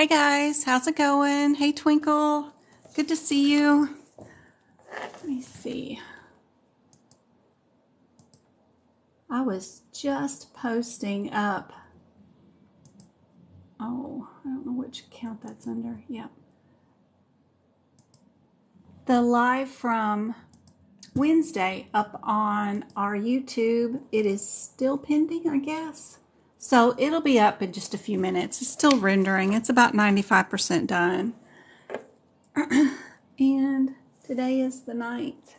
Hey guys, how's it going? Hey Twinkle, good to see you. Let me see. I was just posting up. Oh, I don't know which account that's under. Yeah. The live from Wednesday up on our YouTube. It is still pending, I guess. So it'll be up in just a few minutes. It's still rendering. It's about 95% done. And today is the 9th.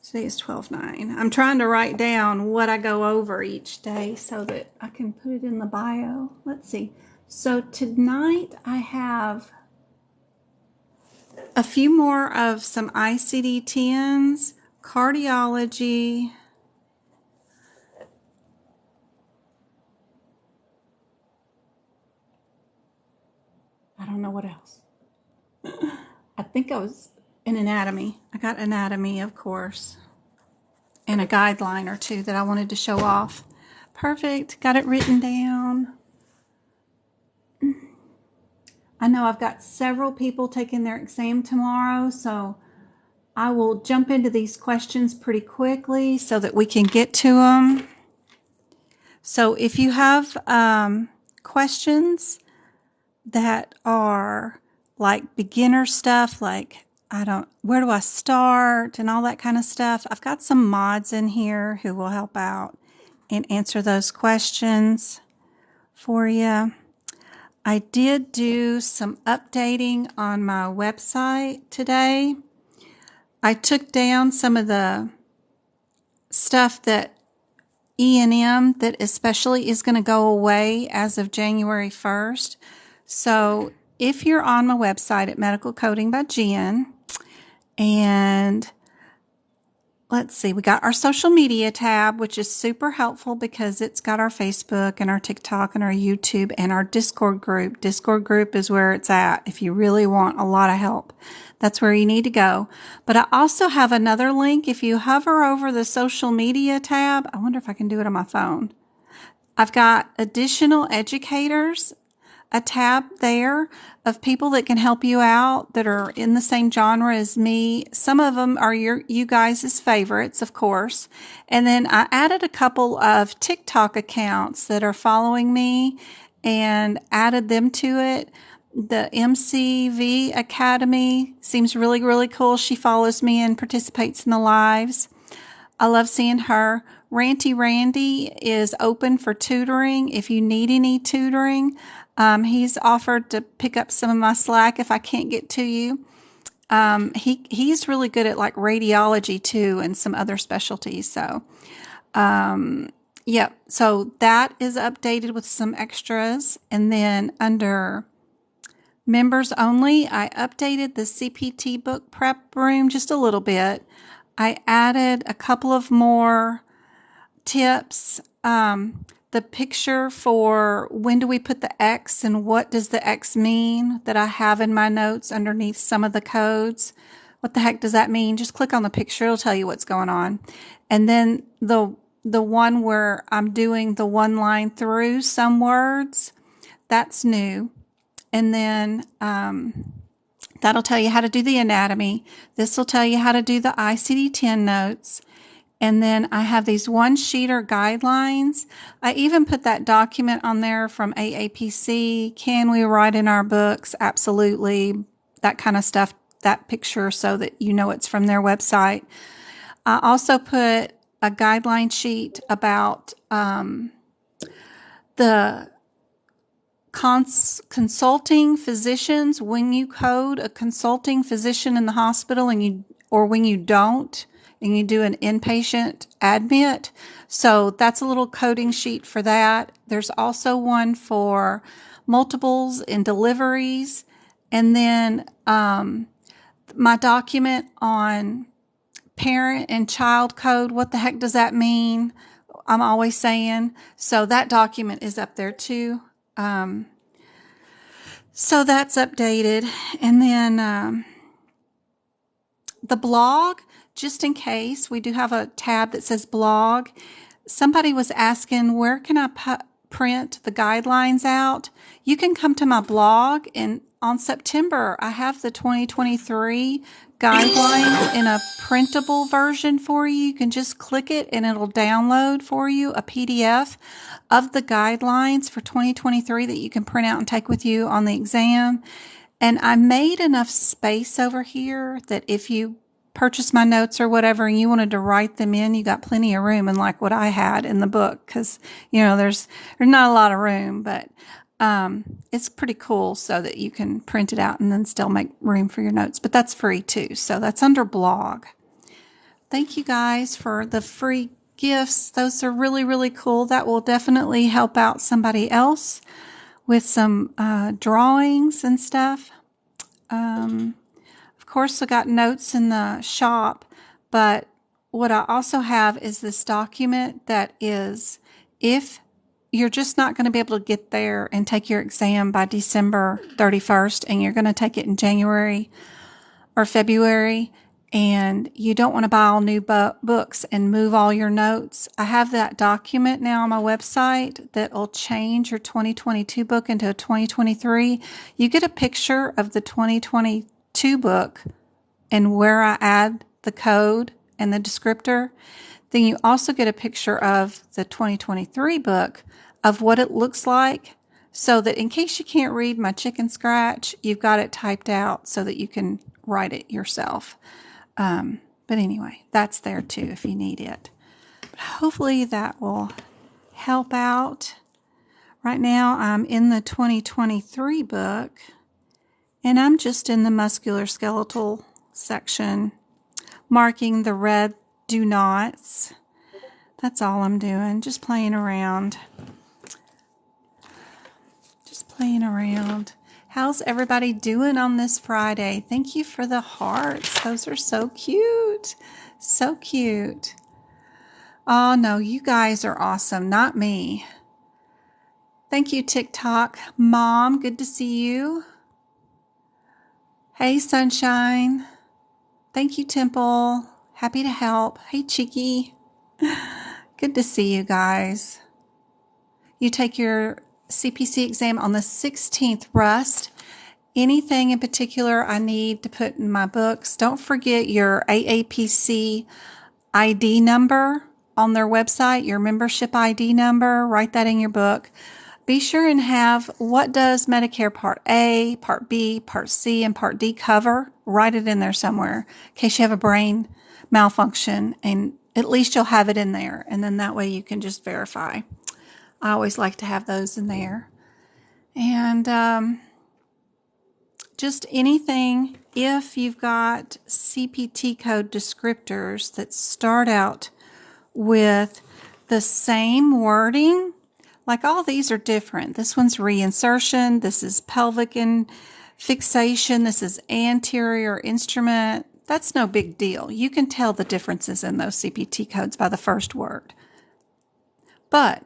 Today is 12/9. I'm trying to write down what I go over each day so that I can put it in the bio. Let's see. So tonight I have a few more of some ICD-10s, cardiology, I don't know what else. I think I was in anatomy. I got anatomy, of course, and a guideline or two that I wanted to show off. Perfect. Got it written down. I know I've got several people taking their exam tomorrow, so I will jump into these questions pretty quickly so that we can get to them. So if you have questions that are like beginner stuff, like where do I start and all that kind of stuff, I've got some mods in here who will help out and answer those questions for you. I did do some updating on my website today. I took down some of the stuff that E&M that especially is going to go away as of January 1st. So if you're on my website at Medical Coding by Jen, and let's see, we got our social media tab, which is super helpful because it's got our Facebook and our TikTok and our YouTube and our Discord group. Discord group is where it's at if you really want a lot of help. That's where you need to go. But I also have another link. If you hover over the social media tab, I wonder if I can do it on my phone. I've got additional educators, a tab there of people that can help you out that are in the same genre as me. Some of them are you guys' favorites, of course. And then I added a couple of TikTok accounts that are following me and added them to it. The MCV Academy seems really, really cool. She follows me and participates in the lives. I love seeing her. Ranty Randy is open for tutoring. If you need any tutoring, he's offered to pick up some of my slack if I can't get to you. He's really good at like radiology too and some other specialties. So, yeah, so that is updated with some extras. And then under members only, I updated the CPT book prep room just a little bit. I added a couple of more tips. The picture for when do we put the X and what does the X mean that I have in my notes underneath some of the codes. What the heck does that mean? Just click on the picture. It'll tell you what's going on. And then the one where I'm doing the one line through some words, that's new. And then that'll tell you how to do the anatomy. This will tell you how to do the ICD-10 notes. And then I have these one-sheeter guidelines. I even put that document on there from AAPC. Can we write in our books? Absolutely. That kind of stuff, that picture so that you know it's from their website. I also put a guideline sheet about the consulting physicians. When you code a consulting physician in the hospital or when you don't, and you do an inpatient admit. So that's a little coding sheet for that. There's also one for multiples and deliveries. And then my document on parent and child code. What the heck does that mean? I'm always saying. So that document is up there too. So that's updated. And then the blog, just in case, we do have a tab that says blog. Somebody was asking, where can I print the guidelines out, you can come to my blog, and on September, I have the 2023 guidelines in a printable version for you. You can just click it and it'll download for you a PDF of the guidelines for 2023 that you can print out and take with you on the exam. And I made enough space over here that if you purchase my notes or whatever and you wanted to write them in, you got plenty of room, and like what I had in the book, because there's not a lot of room, but it's pretty cool so that you can print it out and then still make room for your notes. But that's free too, so that's under blog. Thank you guys for the free gifts. Those are really, really cool. That will definitely help out somebody else with some drawings and stuff. Of course, I got notes in the shop, but what I also have is this document that is, if you're just not going to be able to get there and take your exam by December 31st, and you're going to take it in January or February, and you don't want to buy all new books and move all your notes, I have that document now on my website that will change your 2022 book into a 2023. You get a picture of the 2022 book and where I add the code and the descriptor. Then you also get a picture of the 2023 book of what it looks like, so that in case you can't read my chicken scratch, you've got it typed out so that you can write it yourself. But anyway, that's there too if you need it. But hopefully that will help out. Right now I'm in the 2023 book, and I'm just in the musculoskeletal section, marking the red do nots. That's all I'm doing, just playing around. Just playing around. How's everybody doing on this Friday? Thank you for the hearts. Those are so cute. So cute. Oh, no, you guys are awesome, not me. Thank you, TikTok. Mom, good to see you. Hey, Sunshine. Thank you, Temple. Happy to help. Hey, Cheeky. Good to see you guys. You take your CPC exam on the 16th, Rust. Anything in particular I need to put in my books? Don't forget your AAPC ID number on their website, your membership ID number. Write that in your book. Be sure and have what does Medicare Part A, Part B, Part C, and Part D cover. Write it in there somewhere in case you have a brain malfunction, and at least you'll have it in there, and then that way you can just verify. I always like to have those in there. And just anything, if you've got CPT code descriptors that start out with the same wording, like all these are different. This one's reinsertion, this is pelvic fixation, this is anterior instrument. That's no big deal. You can tell the differences in those CPT codes by the first word. But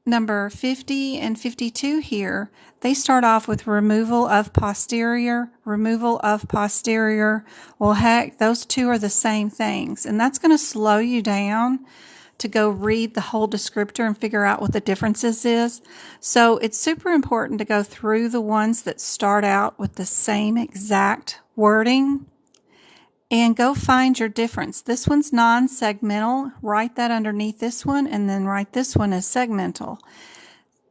number 50 and 52 here, they start off with removal of posterior. Well, heck, those two are the same things. And that's going to slow you down to go read the whole descriptor and figure out what the differences is. So it's super important to go through the ones that start out with the same exact wording and go find your difference. This one's non-segmental. Write that underneath this one, and then write this one as segmental.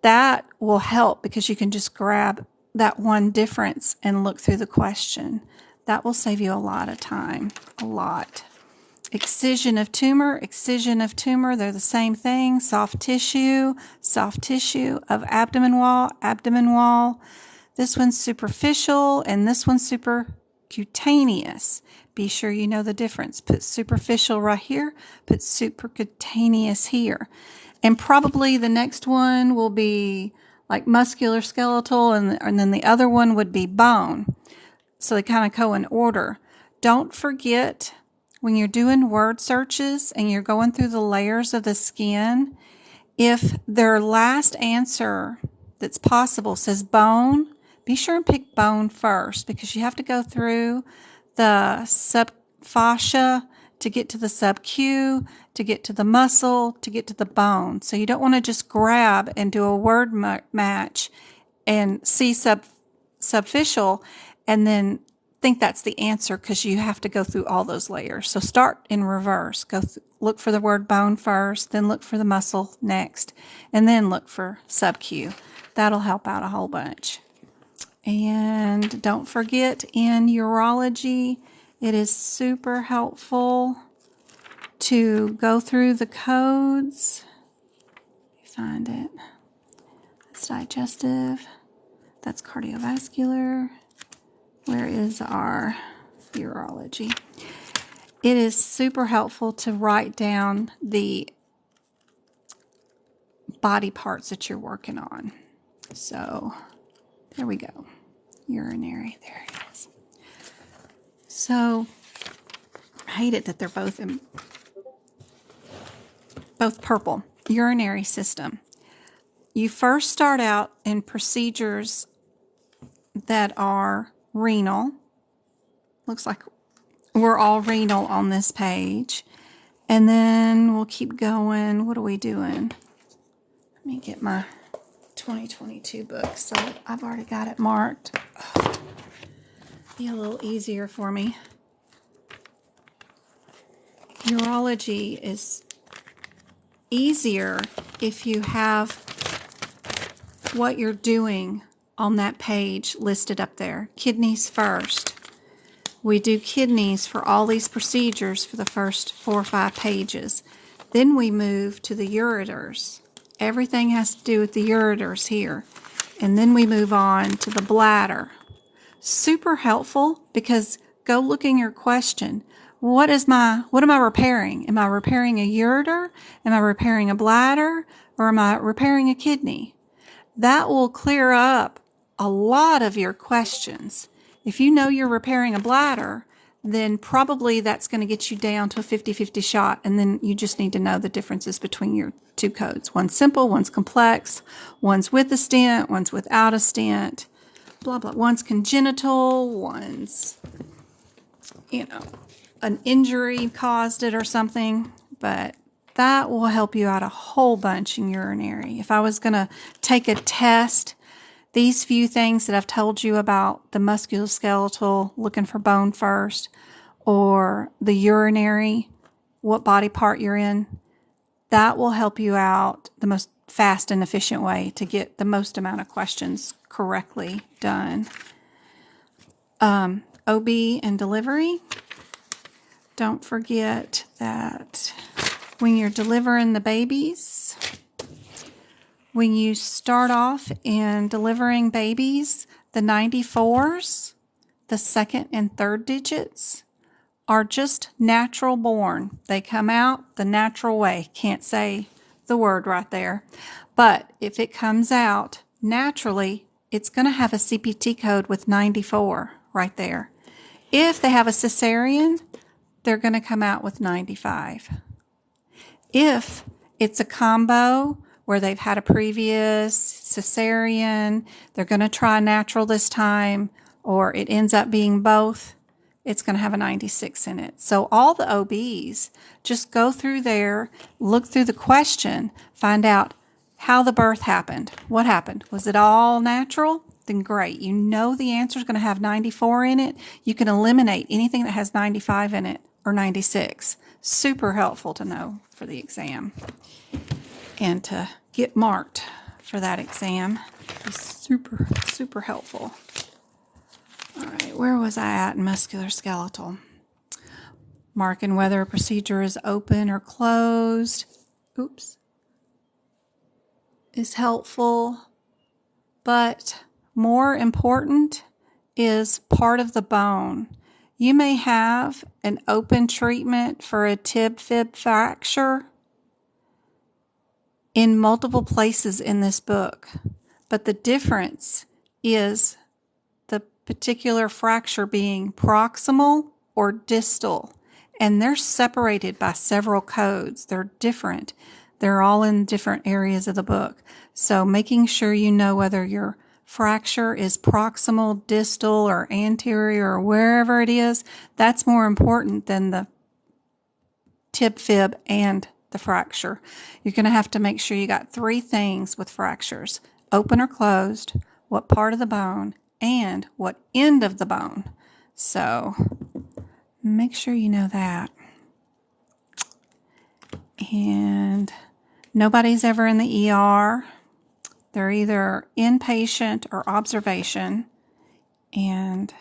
That will help because you can just grab that one difference and look through the question. That will save you a lot of time, a lot. Excision of tumor, they're the same thing. Soft tissue of abdomen wall. This one's superficial, and this one's supercutaneous. Be sure you know the difference. Put superficial right here, put supercutaneous here. And probably the next one will be like musculoskeletal, and then the other one would be bone. So they kind of go in order. Don't forget, when you're doing word searches and you're going through the layers of the skin, if their last answer that's possible says bone, be sure and pick bone first, because you have to go through the subfascia to get to the sub-Q, to get to the muscle, to get to the bone. So you don't want to just grab and do a word match and see subficial and then think that's the answer, because you have to go through all those layers. So start in reverse. Look for the word bone first, then look for the muscle next, and then look for sub-Q. That'll help out a whole bunch. And don't forget, in urology, it is super helpful to go through the codes. Find it. That's digestive. That's cardiovascular. Where is our urology? It is super helpful to write down the body parts that you're working on. So there we go. Urinary, there it is. So I hate it that they're both purple. Urinary system. You first start out in procedures that are renal. Looks like we're all renal on this page. And then we'll keep going. What are we doing? Let me get my 2022 book. So I've already got it marked. Oh, be a little easier for me. Urology is easier if you have what you're doing on that page listed up there. Kidneys first. We do kidneys for all these procedures for the first 4 or 5 pages. Then we move to the ureters. Everything has to do with the ureters here. And then we move on to the bladder. Super helpful, because go look in your question. What am I repairing? Am I repairing a ureter? Am I repairing a bladder? Or am I repairing a kidney? That will clear up a lot of your questions. If you know you're repairing a bladder, then probably that's going to get you down to a 50-50 shot, and then you just need to know the differences between your 2 codes. One's simple, one's complex, one's with a stent, one's without a stent, blah, blah. One's congenital, one's, an injury caused it or something, but that will help you out a whole bunch in urinary. If I was going to take a test, these few things that I've told you about, the musculoskeletal, looking for bone first, or the urinary, what body part you're in, that will help you out the most fast and efficient way to get the most amount of questions correctly done. OB and delivery. Don't forget that when you're delivering the babies, when you start off in delivering babies, the 94s, the 2nd and 3rd digits, are just natural born. They come out the natural way. Can't say the word right there. But if it comes out naturally, it's going to have a CPT code with 94 right there. If they have a cesarean, they're going to come out with 95. If it's a combo where they've had a previous cesarean, they're going to try natural this time, or it ends up being both, it's going to have a 96 in it. So all the OBs, just go through there, look through the question, find out how the birth happened. What happened? Was it all natural? Then great. You know the answer is going to have 94 in it. You can eliminate anything that has 95 in it or 96. Super helpful to know for the exam and to get marked for that exam. It's super, super helpful. All right, where was I at in musculoskeletal? Marking whether a procedure is open or closed. Is helpful, but more important is part of the bone. You may have an open treatment for a tib-fib fracture in multiple places in this book, but the difference is the particular fracture being proximal or distal, and they're separated by several codes. They're different. They're all in different areas of the book. So making sure you know whether your fracture is proximal, distal, or anterior, or wherever it is, that's more important than the tib fib, and the fracture. You're going to have to make sure you got 3 things with fractures: open or closed, what part of the bone, and what end of the bone. So make sure you know that. And nobody's ever in the ER. They're either inpatient or observation. And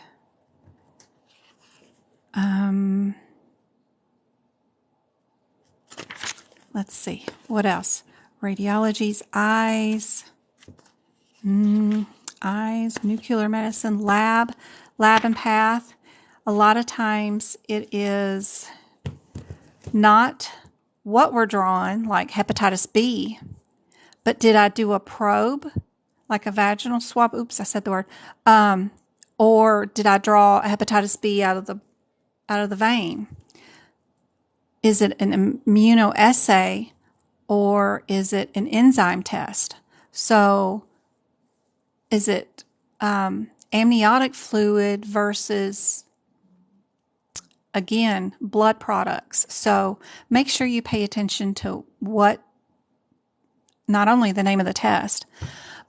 let's see, what else? Radiology's eyes, nuclear medicine, lab and path. A lot of times it is not what we're drawing, like hepatitis B, but did I do a probe, like a vaginal swab? Oops, I said the word. Or did I draw a hepatitis B out of the vein? Is it an immunoassay or is it an enzyme test? So is it amniotic fluid versus, again, blood products? So make sure you pay attention to what, not only the name of the test,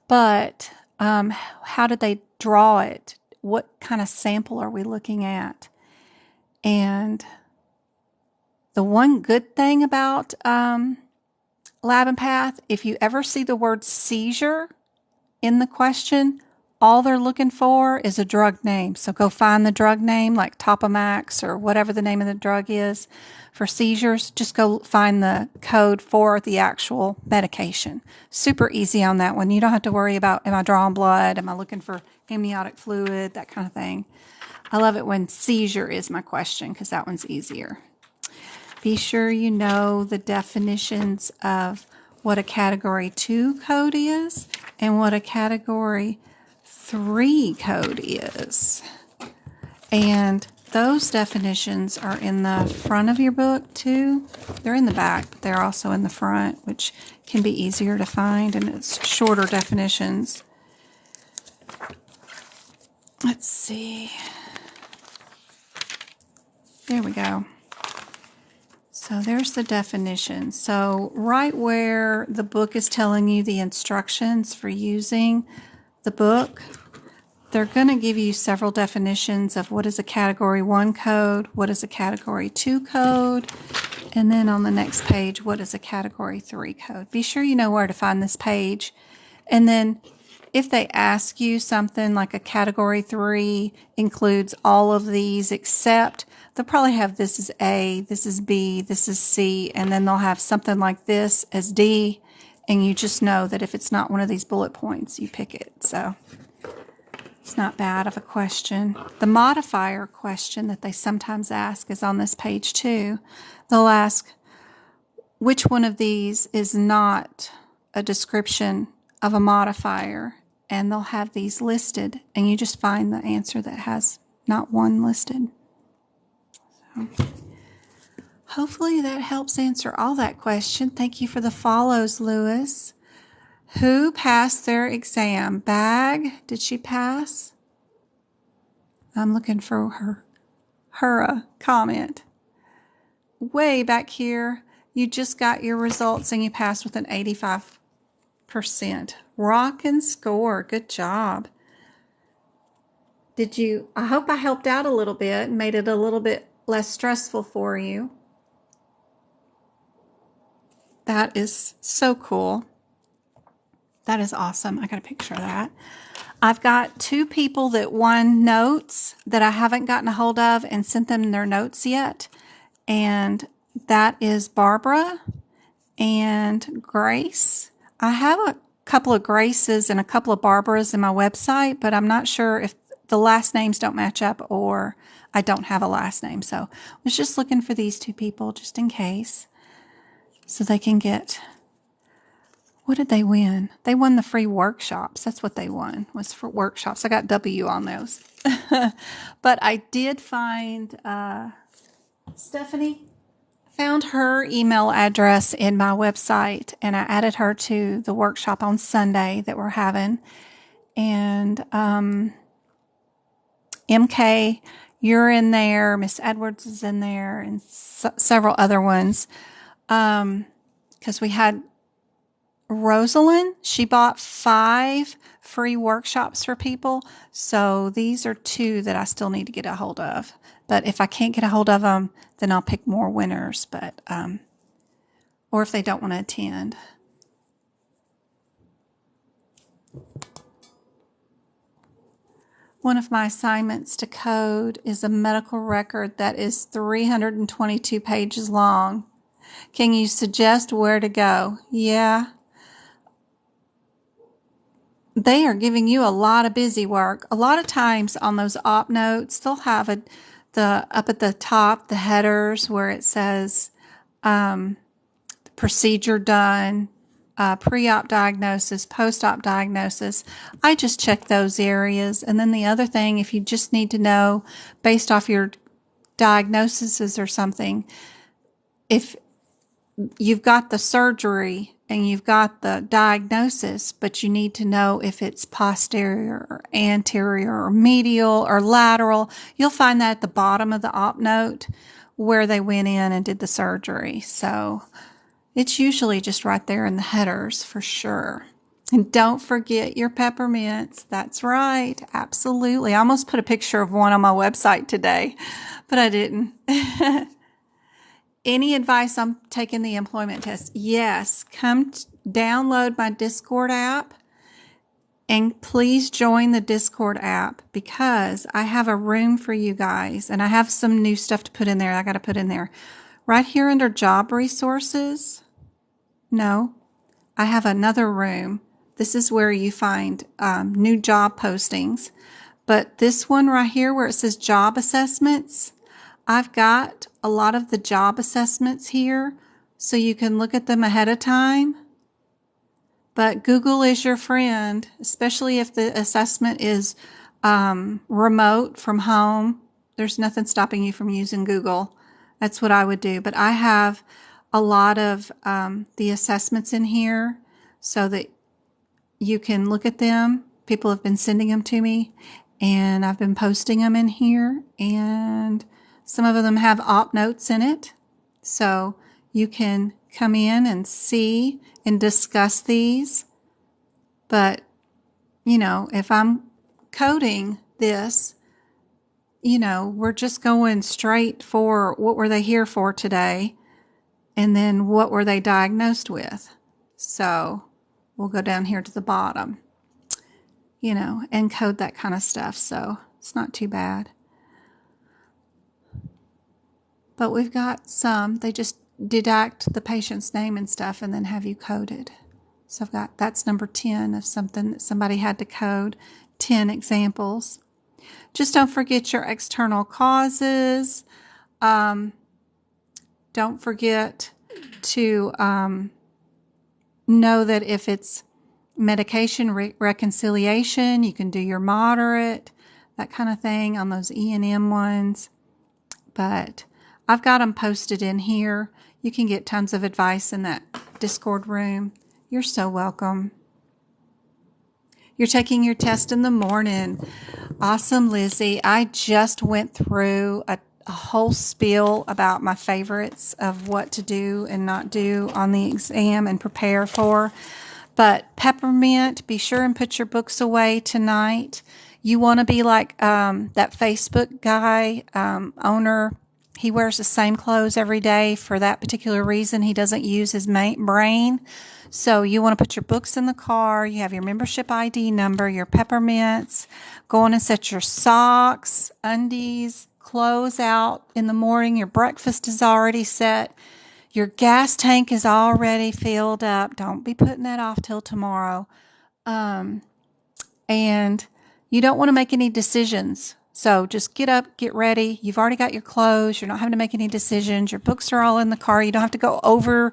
but how did they draw it? What kind of sample are we looking at? And the one good thing about lab and path, if you ever see the word seizure in the question, all they're looking for is a drug name. So go find the drug name, like Topamax or whatever the name of the drug is for seizures. Just go find the code for the actual medication. Super easy on that one. You don't have to worry about, am I drawing blood? Am I looking for amniotic fluid? That kind of thing. I love it when seizure is my question because that one's easier. Be sure you know the definitions of what a Category 2 code is and what a Category 3 code is. And those definitions are in the front of your book too. They're in the back, but they're also in the front, which can be easier to find, and it's shorter definitions. Let's see. There we go. So there's the definition. So right where the book is telling you the instructions for using the book, they're going to give you several definitions of what is a Category 1 code, what is a Category 2 code, and then on the next page, what is a Category 3 code. Be sure you know where to find this page. And then if they ask you something like a Category 3 includes all of these except, they'll probably have this is A, this is B, this is C, and then they'll have something like this as D, and you just know that if it's not one of these bullet points, you pick it. So it's not bad of a question. The modifier question that they sometimes ask is on this page too. They'll ask, which one of these is not a description of a modifier? And they'll have these listed, and you just find the answer that has not one listed. So hopefully that helps answer all that question. Thank you for the follows, Lewis. Who passed their exam? Bag, did she pass? I'm looking for her comment. Way back here, you just got your results and you passed with an 85%. Rockin' score. Good job. I hope I helped out a little bit and made it a little bit less stressful for you. That is so cool. That is awesome. I got a picture of that. I've got 2 people that won notes that I haven't gotten a hold of and sent them their notes yet. And that is Barbara and Grace. I have a couple of Graces and a couple of Barbaras in my website, but I'm not sure if the last names don't match up or I don't have a last name. So I was just looking for these 2 people just in case so they can get, what did they win? They won the free workshops. That's what they won, was for workshops. I got W on those. But I did find Stephanie. Found her email address in my website, and I added her to the workshop on Sunday that we're having. And MK, You're in there. Miss Edwards is in there, and several other ones. Because we had Rosalind. She bought 5 free workshops for people. So these are 2 that I still need to get a hold of. But if I can't get a hold of them, then I'll pick more winners. But or if they don't want to attend. One of my assignments to code is a medical record that is 322 pages long. Can you suggest where to go? Yeah. They are giving you a lot of busy work. A lot of times on those op notes, they'll have up at the top, the headers where it says procedure done, pre-op diagnosis, post-op diagnosis. I just check those areas. And then the other thing, if you just need to know based off your diagnoses or something, if you've got the surgery and you've got the diagnosis, but you need to know if it's posterior or anterior or medial or lateral, you'll find that at the bottom of the op note where they went in and did the surgery. So it's usually just right there in the headers for sure. And don't forget your peppermints. That's right. Absolutely. I almost put a picture of one on my website today, but I didn't. Any advice on taking the employment test? Yes. Come download my Discord app and please join the Discord app because I have a room for you guys and I have some new stuff to put in there. I got to put in there. Right here under job resources. No, I have another room. This is where you find new job postings. But this one right here where it says job assessments, I've got a lot of the job assessments here so you can look at them ahead of time. But Google is your friend, especially if the assessment is remote from home. There's nothing stopping you from using Google. That's what I would do. But I have a lot of the assessments in here so that you can look at them. People have been sending them to me, and I've been posting them in here. And some of them have op notes in it. So you can come in and see and discuss these. But, if I'm coding this, we're just going straight for what were they here for today, and then what were they diagnosed with. So we'll go down here to the bottom, and code that kind of stuff. So it's not too bad. But we've got some, they just deduct the patient's name and stuff and then have you coded. So that's number 10 of something that somebody had to code, 10 examples. Just don't forget your external causes. Don't forget to know that if it's medication reconciliation, you can do your moderate, that kind of thing on those E&M ones. But I've got them posted in here. You can get tons of advice in that Discord room. You're so welcome. You're taking your test in the morning. Awesome, Lizzie. I just went through a whole spiel about my favorites of what to do and not do on the exam and prepare for. But peppermint, be sure and put your books away tonight. You want to be like that Facebook guy, owner. He wears the same clothes every day for that particular reason. He doesn't use his brain. So you want to put your books in the car. You have your membership ID number, your peppermints. Go on and set your socks, undies, clothes out in the morning. Your breakfast is already set. Your gas tank is already filled up. Don't be putting that off till tomorrow. And you don't want to make any decisions. So just get up, get ready. You've already got your clothes. You're not having to make any decisions. Your books are all in the car. You don't have to go over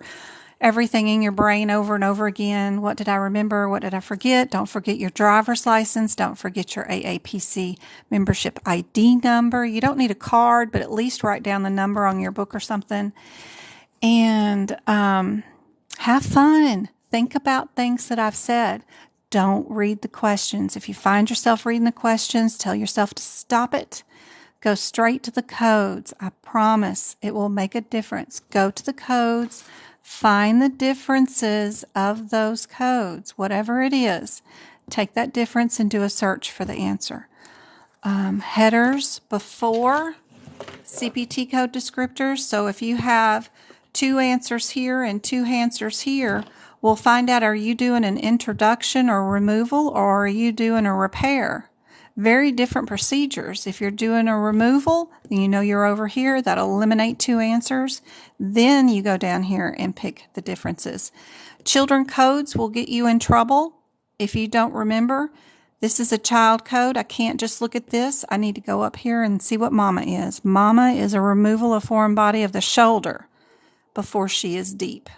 everything in your brain over and over again. What did I remember? What did I forget? Don't forget your driver's license. Don't forget your AAPC membership ID number. You don't need a card, but at least write down the number on your book or something. And have fun. Think about things that I've said. Don't read the questions. If you find yourself reading the questions, tell yourself to stop it. Go straight to the codes. I promise it will make a difference. Go to the codes, find the differences of those codes, whatever it is. Take that difference and do a search for the answer. Headers before CPT code descriptors. So if you have 2 answers here and 2 answers here, we'll find out, are you doing an introduction or removal, or are you doing a repair? Very different procedures. If you're doing a removal, then you know you're over here. That'll eliminate 2 answers. Then you go down here and pick the differences. Children codes will get you in trouble if you don't remember. This is a child code. I can't just look at this. I need to go up here and see what mama is. Mama is a removal of foreign body of the shoulder before she is deep.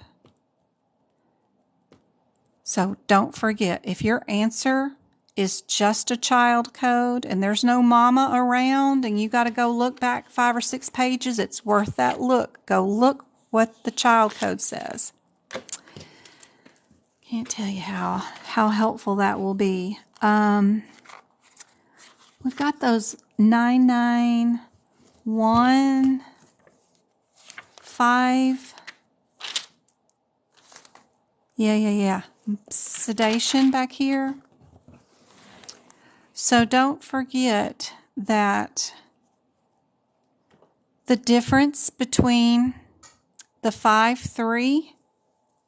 So don't forget, if your answer is just a child code and there's no mama around and you got to go look back 5 or 6 pages, it's worth that look. Go look what the child code says. Can't tell you how helpful that will be. We've got those 991, 5. Yeah. Sedation back here. So don't forget that the difference between the 5-3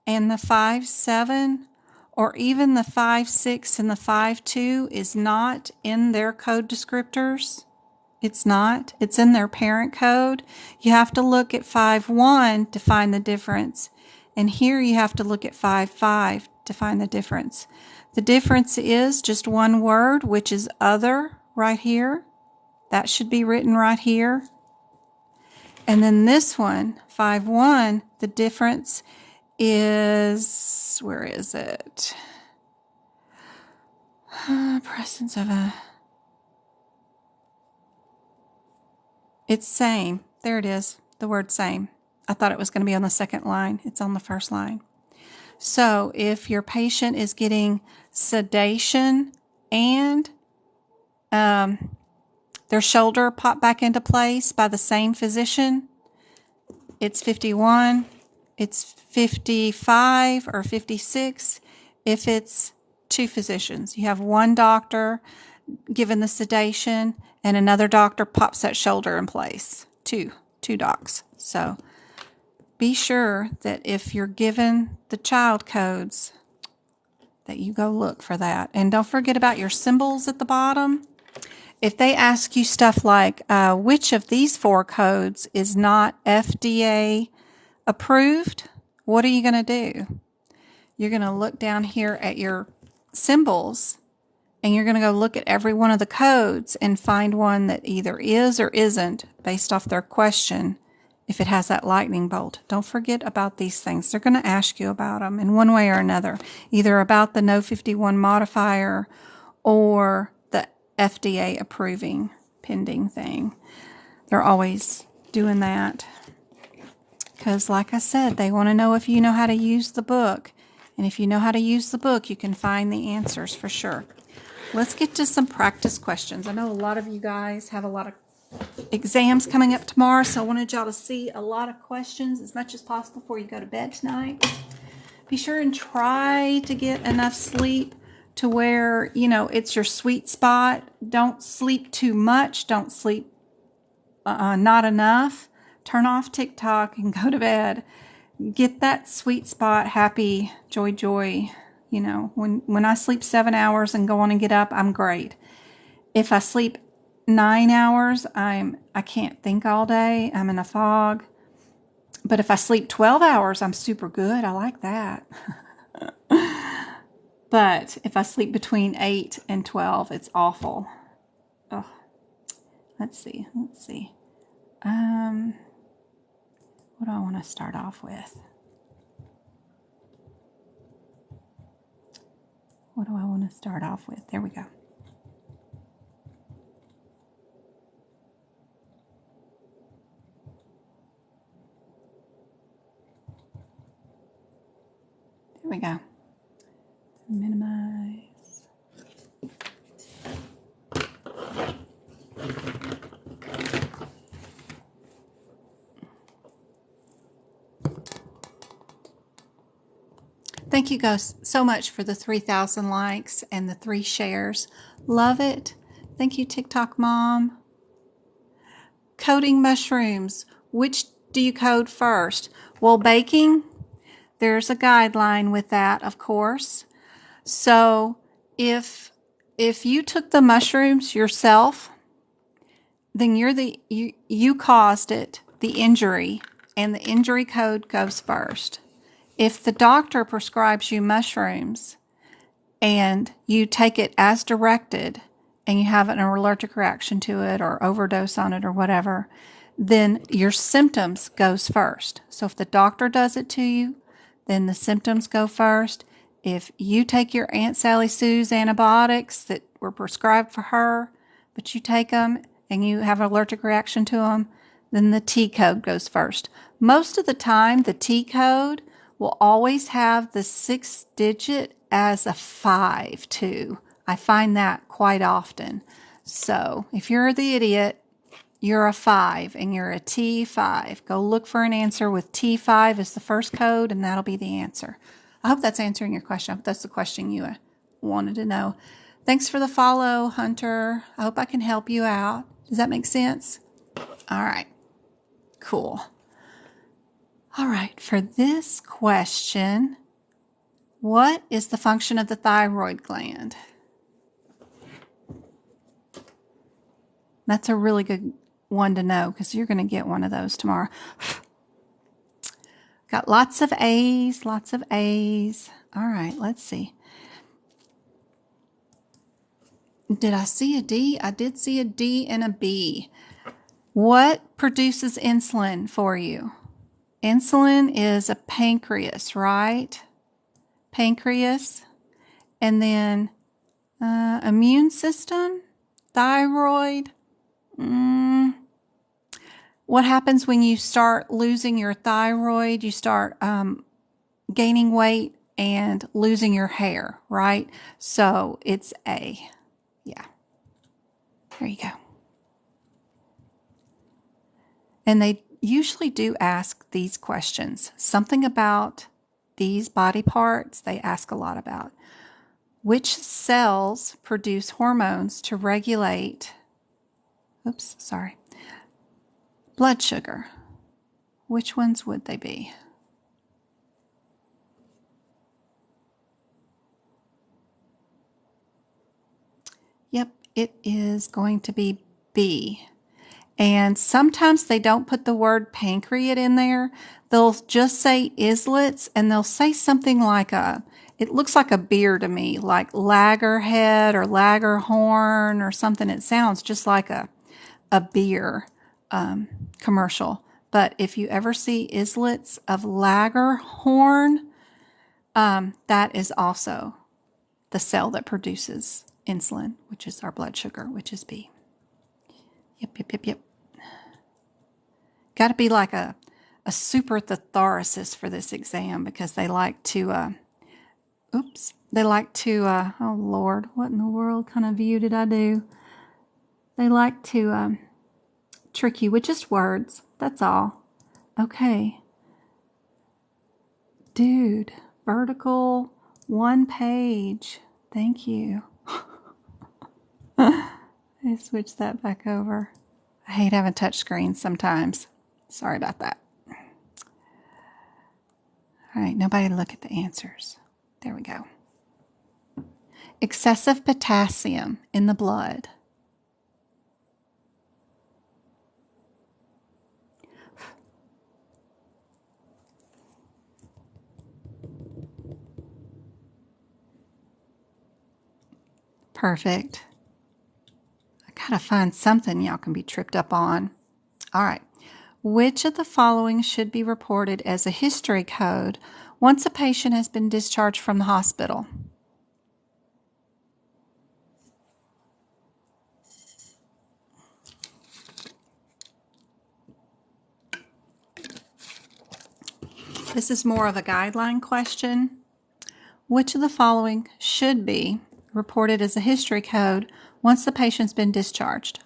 and the 5-7, or even the 5-6 and the 5-2, is not in their code descriptors. It's not. It's in their parent code. You have to look at 5-1 to find the difference. And here you have to look at 5-5 to find the difference. The difference is just one word, which is other, right here. That should be written right here. And then this one, 5-1, the difference is, where is it? Presence of a, it's same. There it is, the word same. I thought it was going to be on the second line. It's on the first line. So if your patient is getting sedation and their shoulder popped back into place by the same physician, it's 51. It's 55 or 56 if it's 2 physicians. You have one doctor given the sedation and another doctor pops that shoulder in place. Two docs. So be sure that if you're given the child codes, that you go look for that. And don't forget about your symbols at the bottom. If they ask you stuff like, which of these 4 codes is not FDA approved, what are you going to do? You're going to look down here at your symbols and you're going to go look at every one of the codes and find one that either is or isn't based off their question if it has that lightning bolt. Don't forget about these things. They're going to ask you about them in one way or another, either about the No 51 modifier or the FDA approving pending thing. They're always doing that because, like I said, they want to know if you know how to use the book. And if you know how to use the book, you can find the answers for sure. Let's get to some practice questions. I know a lot of you guys have a lot of exams coming up tomorrow, so I wanted y'all to see a lot of questions as much as possible before you go to bed tonight. Be sure and try to get enough sleep to where, it's your sweet spot. Don't sleep too much. Don't sleep not enough. Turn off TikTok and go to bed. Get that sweet spot, happy, joy. When I sleep 7 hours and go on and get up, I'm great. If I sleep 9 hours, I can't think all day. I'm in a fog. But if I sleep 12 hours, I'm super good. I like that. But if I sleep between 8 and 12, it's awful. Oh, let's see. What do I want to start off with? There we go. There we go. Minimize. Thank you guys so much for the 3,000 likes and the 3 shares. Love it. Thank you, TikTok Mom. Coating mushrooms. Which do you coat first? Well, baking, there's a guideline with that, of course. So if you took the mushrooms yourself, then you caused it, the injury, and the injury code goes first. If the doctor prescribes you mushrooms and you take it as directed and you have an allergic reaction to it or overdose on it or whatever, then your symptoms goes first. So if the doctor does it to you, then the symptoms go first. If you take your Aunt Sally Sue's antibiotics that were prescribed for her, but you take them and you have an allergic reaction to them, then the T code goes first. Most of the time, the T code will always have the 6th digit as a 5 too. I find that quite often. So if you're the idiot, you're a 5 and you're a T5. Go look for an answer with T5 as the first code, and that'll be the answer. I hope that's answering your question. I hope that's the question you wanted to know. Thanks for the follow, Hunter. I hope I can help you out. Does that make sense? All right. Cool. All right. For this question, what is the function of the thyroid gland? That's a really good one to know because you're going to get one of those tomorrow. Got lots of A's, lots of A's. All right, let's see. Did I see a D? I did see a D and a B. What produces insulin for you? Insulin is a pancreas, right? Pancreas. And then immune system, thyroid. What happens when you start losing your thyroid? You start gaining weight and losing your hair, right? So it's A. Yeah. There you go. And they usually do ask these questions. Something about these body parts they ask a lot about. Which cells produce hormones to regulate, blood sugar? Which ones would they be? Yep, it is going to be B. And sometimes they don't put the word pancreas in there. They'll just say islets, and they'll say something like it looks like a beer to me, like Lagerhead or Lagerhorn or something. It sounds just like a beer commercial. But if you ever see islets of Lagerhorn, that is also the cell that produces insulin, which is our blood sugar, which is B. Yep. Got to be like a super thesaurus for this exam because they like to, oh Lord, what in the world kind of view did I do? They like to trick you with just words. That's all. Okay. Dude, vertical, 1 page. Thank you. I switched that back over. I hate having touch screens sometimes. Sorry about that. All right, nobody look at the answers. There we go. Excessive potassium in the blood. Perfect. I gotta find something y'all can be tripped up on. All right. Which of the following should be reported as a history code once a patient has been discharged from the hospital? This is more of a guideline question. Which of the following should be reported as a history code once the patient's been discharged?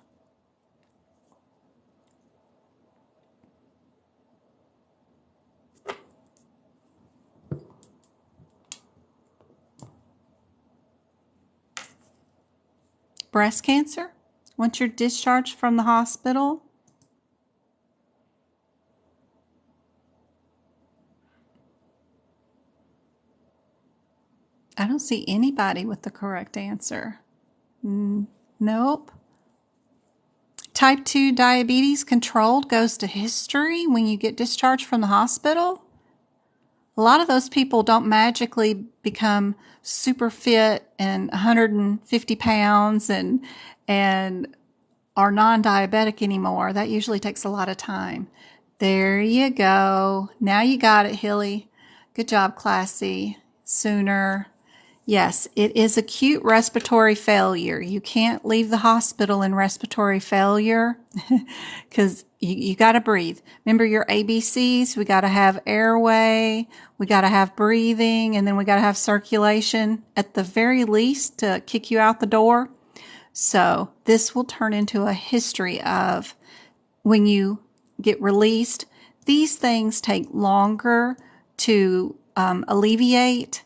breast cancer once you're discharged from the hospital? I don't see anybody with the correct answer. Nope. Type 2 diabetes controlled goes to history when you get discharged from the hospital. A lot of those people don't magically become super fit and 150 pounds and are non-diabetic anymore. That usually takes a lot of time. There you go. Now you got it, Hilly. Good job, Classy. Sooner. Yes, it is acute respiratory failure. You can't leave the hospital in respiratory failure because you got to breathe. Remember your ABCs? We got to have airway, we got to have breathing, and then we got to have circulation at the very least to kick you out the door. So this will turn into a history of when you get released. These things take longer to alleviate,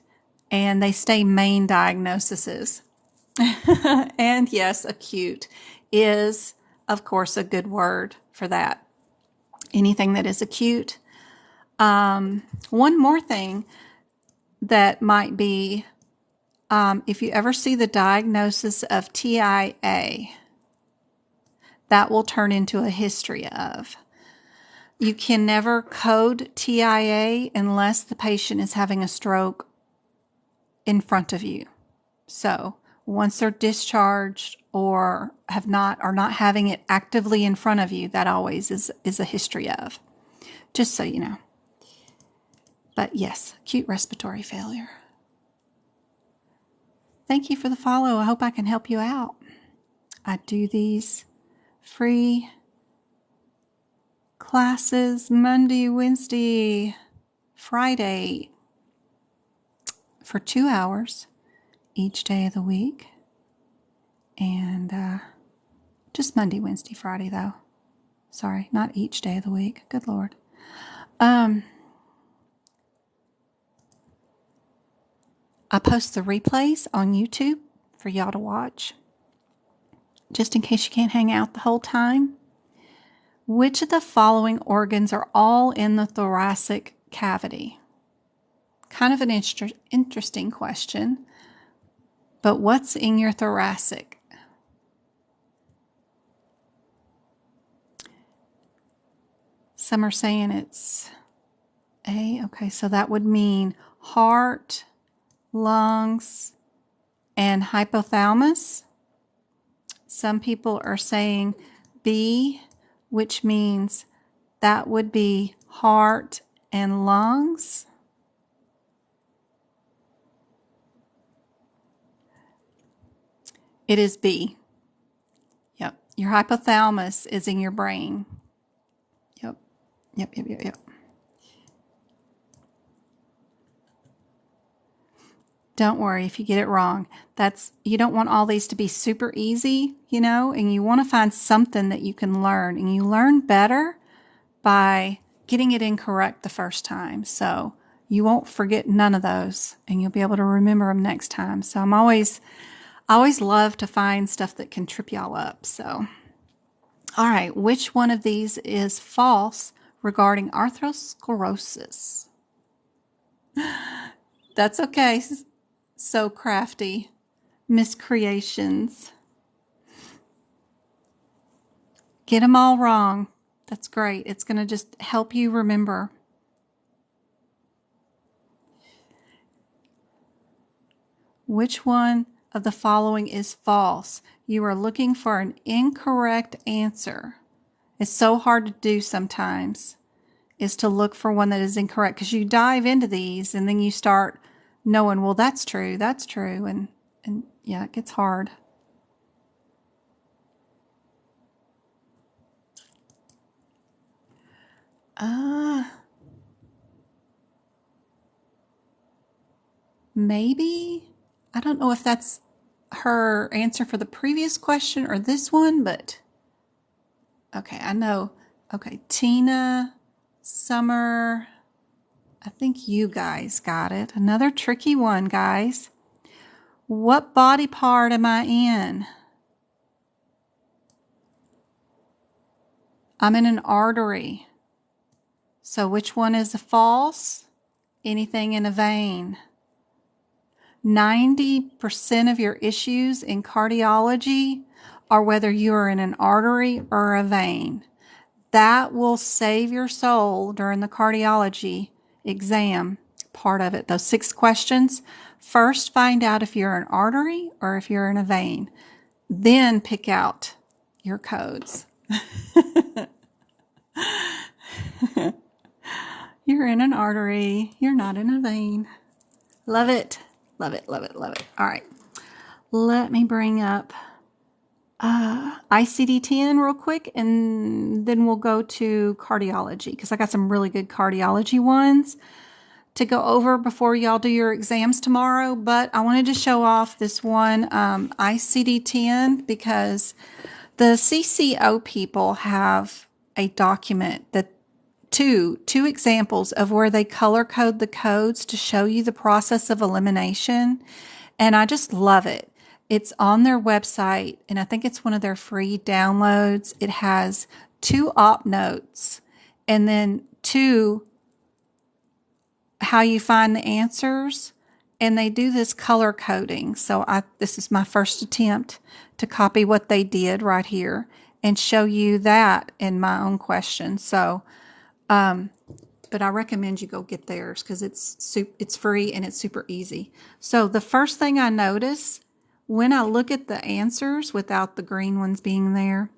and they stay main diagnoses. And yes, acute is, of course, a good word for that. Anything that is acute. One more thing that might be, if you ever see the diagnosis of TIA, that will turn into a history of. You can never code TIA unless the patient is having a stroke in front of you. So once they're discharged or are not having it actively in front of you, that always is a history of. Just so you know. But yes, acute respiratory failure. Thank you for the follow. I hope I can help you out. I do these free classes Monday, Wednesday, Friday for 2 hours each day of the week. And just Monday, Wednesday, Friday though. Sorry, not each day of the week. Good Lord. I post the replays on YouTube for y'all to watch, just in case you can't hang out the whole time. Which of the following organs are all in the thoracic cavity? Kind of an interesting question, but what's in your thoracic? Some are saying it's A. Okay, so that would mean heart, lungs, and hypothalamus. Some people are saying B, which means that would be heart and lungs. It is B. Yep. Your hypothalamus is in your brain. Yep. Don't worry if you get it wrong. You don't want all these to be super easy, and you want to find something that you can learn. And you learn better by getting it incorrect the first time. So you won't forget none of those, and you'll be able to remember them next time. So I always love to find stuff that can trip y'all up. So, all right, which one of these is false regarding atherosclerosis? That's okay. So crafty. Miscreations. Get them all wrong. That's great. It's going to just help you remember. Which one of the following is false? You are looking for an incorrect answer. It's so hard to do sometimes, is to look for one that is incorrect, because you dive into these and then you start knowing, well, that's true, and yeah, it gets hard. Maybe. I don't know if that's her answer for the previous question or this one, but okay, I know. Okay, Tina, Summer, I think you guys got it. Another tricky one, guys. What body part am I in? I'm in an artery. So which one is a false? Anything in a vein. 90% of your issues in cardiology are whether you are in an artery or a vein. That will save your soul during the cardiology exam part of it. Those 6 questions. First, find out if you're an artery or if you're in a vein. Then pick out your codes. You're in an artery. You're not in a vein. Love it. Love it, love it, love it. All right. Let me bring up ICD-10 real quick, and then we'll go to cardiology because I got some really good cardiology ones to go over before y'all do your exams tomorrow. But I wanted to show off this one ICD-10 because the CCO people have a document that two examples of where they color code the codes to show you the process of elimination. And I just love it. It's on their website, and I think it's one of their free downloads. It has 2 op notes and then 2 how you find the answers. And they do this color coding. So this is my first attempt to copy what they did right here and show you that in my own question. So, but I recommend you go get theirs because it's free and it's super easy. So the first thing I notice when I look at the answers without the green ones being there,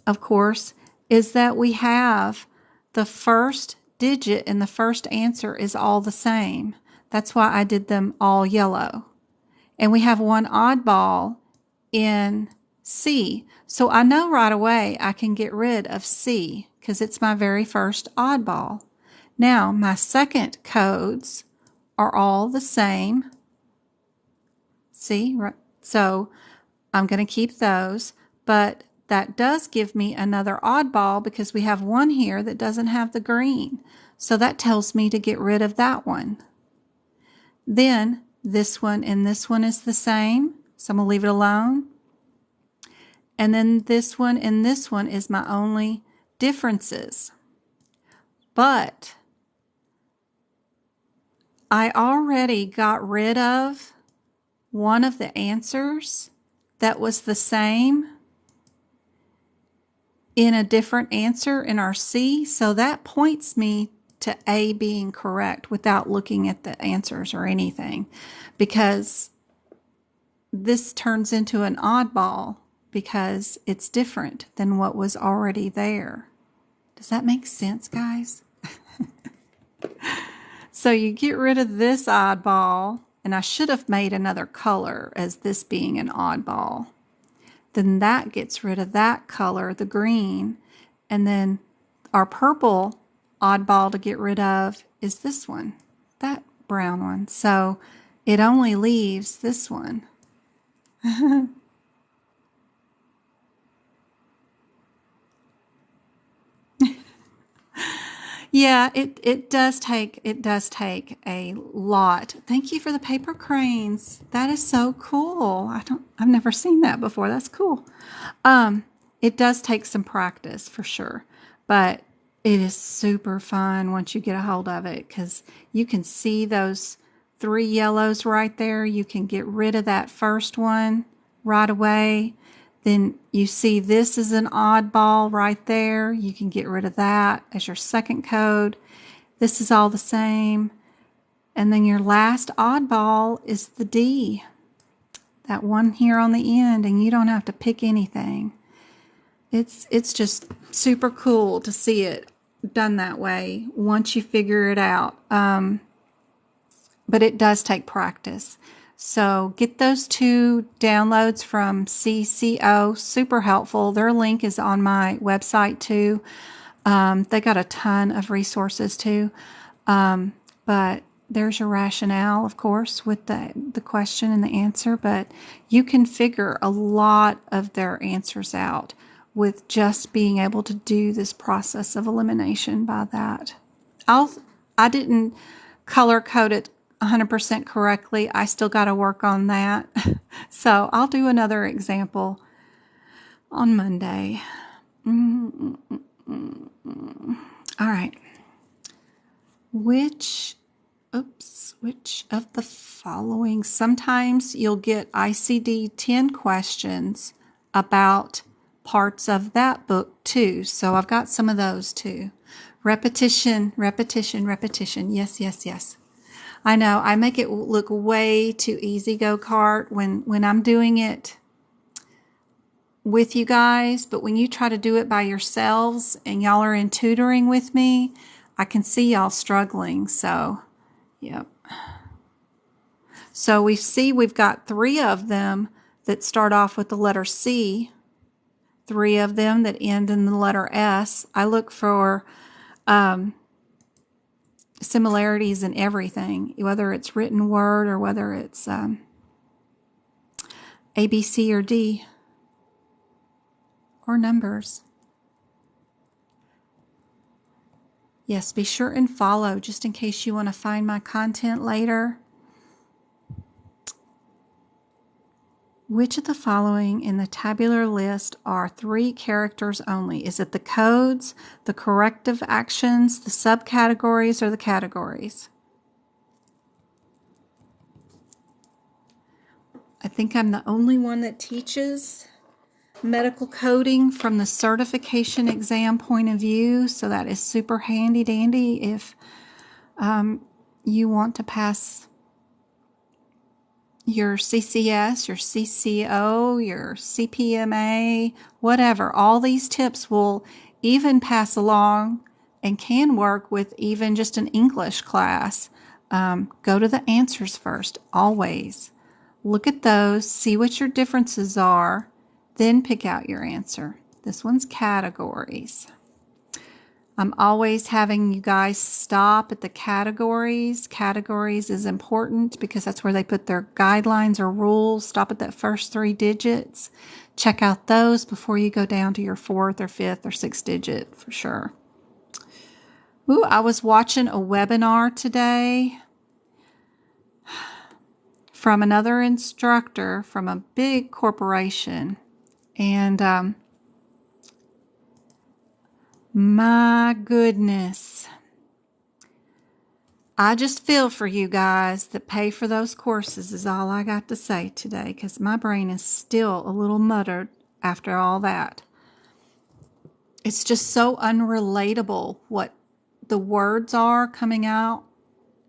of course, is that we have the first digit in the first answer is all the same. That's why I did them all yellow. And we have one oddball in C. So I know right away I can get rid of C because it's my very first oddball. Now, my second codes are all the same. See, right? So I'm going to keep those, but that does give me another oddball because we have one here that doesn't have the green. So that tells me to get rid of that one. Then this one and this one is the same, so I'm going to leave it alone. And then this one and this one is my only differences. But I already got rid of one of the answers that was the same in a different answer in our C, so that points me to A being correct without looking at the answers or anything, because this turns into an oddball because it's different than what was already there. Does that make sense, guys? So you get rid of this oddball, and I should have made another color as this being an oddball. Then that gets rid of that color, the green, and then our purple oddball to get rid of is this one, that brown one. So it only leaves this one. Yeah, it does take a lot. Thank you for the paper cranes. That is so cool. I've never seen that before. That's cool. It does take some practice for sure, but it is super fun once you get a hold of it because you can see those 3 yellows right there. You can get rid of that first one right away. Then you see this is an oddball right there. You can get rid of that as your second code. This is all the same. And then your last oddball is the D, that one here on the end, and you don't have to pick anything. It's just super cool to see it done that way once you figure it out. But it does take practice. So get those 2 downloads from CCO, super helpful. Their link is on my website too. They got a ton of resources too. But there's your rationale, of course, with the question and the answer. But you can figure a lot of their answers out with just being able to do this process of elimination by that. I didn't color code it 100% correctly. I still got to work on that. So I'll do another example on Monday. All right. Which of the following? Sometimes you'll get ICD 10 questions about parts of that book too. So I've got some of those too. Repetition, repetition, repetition. Yes, yes, yes. I know. I make it look way too easy, go-kart, when I'm doing it with you guys, but when you try to do it by yourselves and y'all are in tutoring with me, I can see y'all struggling. So, yep. So we've got 3 of them that start off with the letter C, 3 of them that end in the letter S. I look for similarities in everything, whether it's written word or whether it's A, B, C, or D, or numbers. Yes, be sure and follow just in case you want to find my content later. Which of the following in the tabular list are 3 characters only? Is it the codes, the corrective actions, the subcategories, or the categories? I think I'm the only one that teaches medical coding from the certification exam point of view, so that is super handy dandy if you want to pass your CCS, your CCO, your CPMA, whatever. All these tips will even pass along and can work with even just an English class. Go to the answers first, always. Look at those, see what your differences are, then pick out your answer. This one's categories. I'm always having you guys stop at the categories. Categories is important because that's where they put their guidelines or rules. Stop at that first 3 digits. Check out those before you go down to your 4th or 5th or 6th digit for sure. Ooh, I was watching a webinar today from another instructor from a big corporation. And my goodness, I just feel for you guys that pay for those courses is all I got to say today, because my brain is still a little muttered after all that. It's just so unrelatable what the words are coming out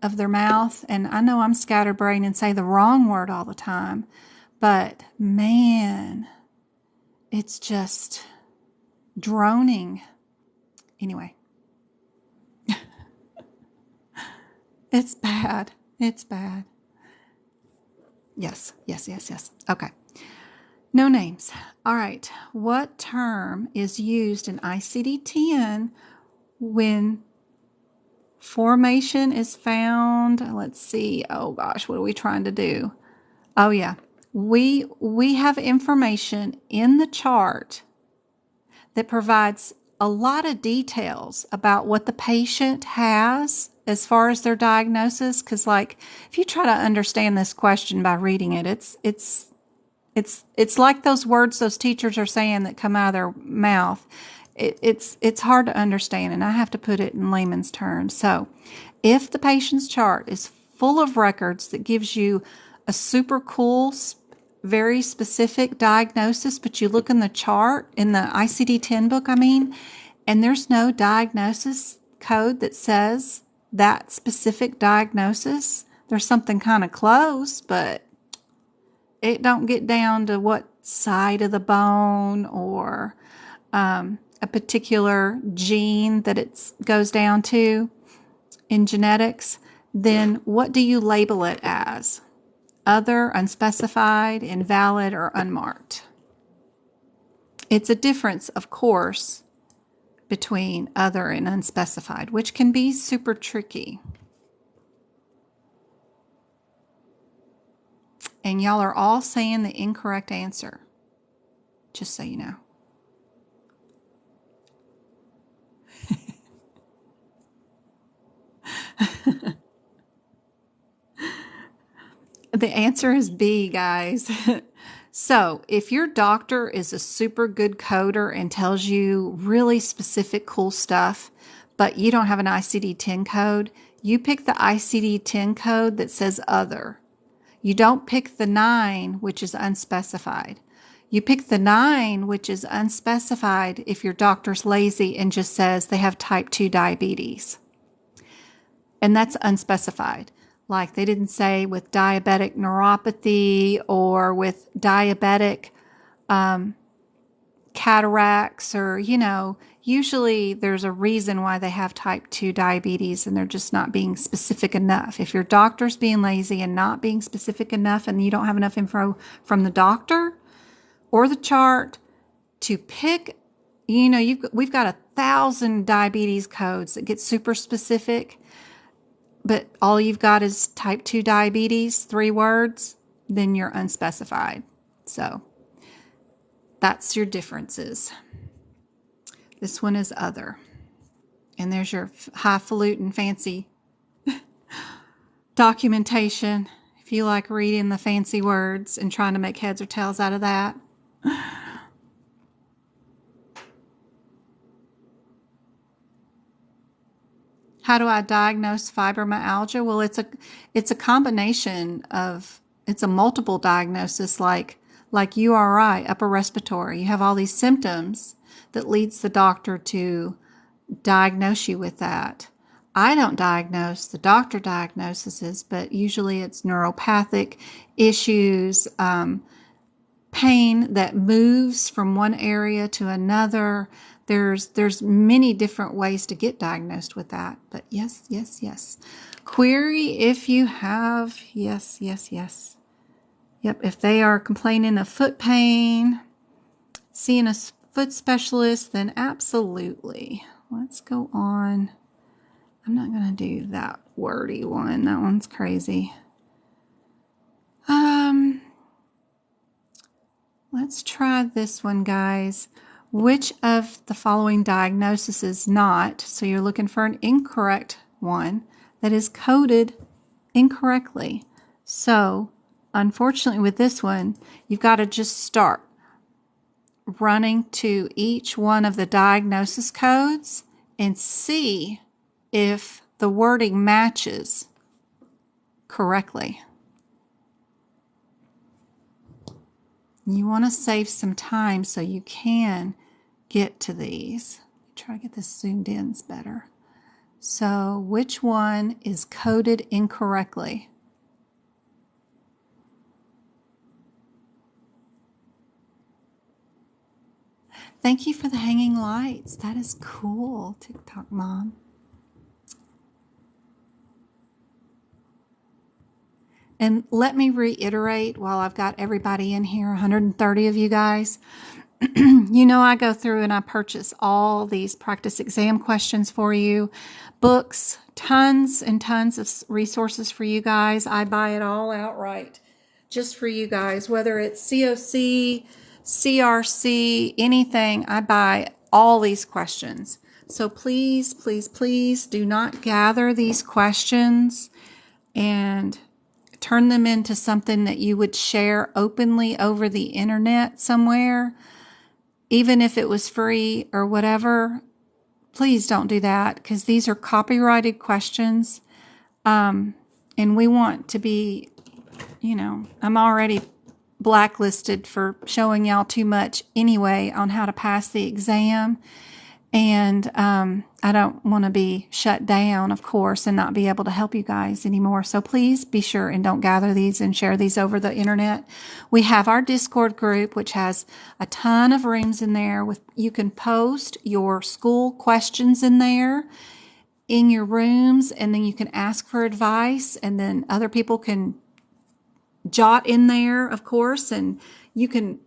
of their mouth. And I know I'm scatterbrained and say the wrong word all the time, but man, it's just droning. Anyway. It's bad. It's bad. Yes, yes, yes, yes. Okay. No names. All right. What term is used in ICD-10 when formation is found? Let's see. Oh gosh, what are we trying to do? Oh yeah. We have information in the chart that provides a lot of details about what the patient has as far as their diagnosis. Because, like, if you try to understand this question by reading it, it's like those words those teachers are saying that come out of their mouth. It's hard to understand, and I have to put it in layman's terms. So, if the patient's chart is full of records that gives you a super cool, very specific diagnosis, but you look in the chart, in the ICD-10 book, and there's no diagnosis code that says that specific diagnosis. There's something kind of close, but it don't get down to what side of the bone or a particular gene that it goes down to in genetics. Then what do you label it as? Other, unspecified, invalid, or unmarked? It's a difference, of course, between other and unspecified, which can be super tricky. And y'all are all saying the incorrect answer, just so you know. The answer is B, guys. So if your doctor is a super good coder and tells you really specific cool stuff, but you don't have an ICD-10 code, you pick the ICD-10 code that says other. You don't pick the 9, which is unspecified. You pick the 9, which is unspecified if your doctor's lazy and just says they have type 2 diabetes. And that's unspecified. Like they didn't say with diabetic neuropathy or with diabetic cataracts, or, usually there's a reason why they have type 2 diabetes and they're just not being specific enough. If your doctor's being lazy and not being specific enough and you don't have enough info from the doctor or the chart to pick, we've got 1,000 diabetes codes that get super specific, but all you've got is type 2 diabetes, 3 words, then you're unspecified. So that's your differences. This one is other. And there's your highfalutin fancy documentation. If you like reading the fancy words and trying to make heads or tails out of that. How do I diagnose fibromyalgia? Well, it's a combination of, it's a multiple diagnosis like URI, upper respiratory. You have all these symptoms that leads the doctor to diagnose you with that. I don't diagnose, the doctor diagnoses, but usually it's neuropathic issues, pain that moves from one area to another. There's many different ways to get diagnosed with that. But yes. Query if you have, yes. Yep, if they are complaining of foot pain, seeing a foot specialist, then absolutely. Let's go on. I'm not going to do that wordy one. That one's crazy. Let's try this one, guys. Which of the following diagnosis is not, so you're looking for an incorrect one, that is coded incorrectly? So, unfortunately with this one, you've got to just start running to each one of the diagnosis codes and see if the wording matches correctly. You want to save some time so you can get to these. Try to get this zoomed in better. So, which one is coded incorrectly? Thank you for the hanging lights. That is cool, TikTok Mom. And let me reiterate while I've got everybody in here, 130 of you guys. I go through and I purchase all these practice exam questions for you, books, tons and tons of resources for you guys. I buy it all outright just for you guys, whether it's COC, CRC, anything. I buy all these questions. So please do not gather these questions and turn them into something that you would share openly over the internet somewhere, even if it was free or whatever. Please don't do that, because these are copyrighted questions. And we want to be, I'm already blacklisted for showing y'all too much anyway on how to pass the exam. And I don't want to be shut down, of course, and not be able to help you guys anymore. So please be sure and don't gather these and share these over the internet. We have our Discord group, which has a ton of rooms in there. You can post your school questions in there in your rooms, and then you can ask for advice, and then other people can jot in there, of course, and you can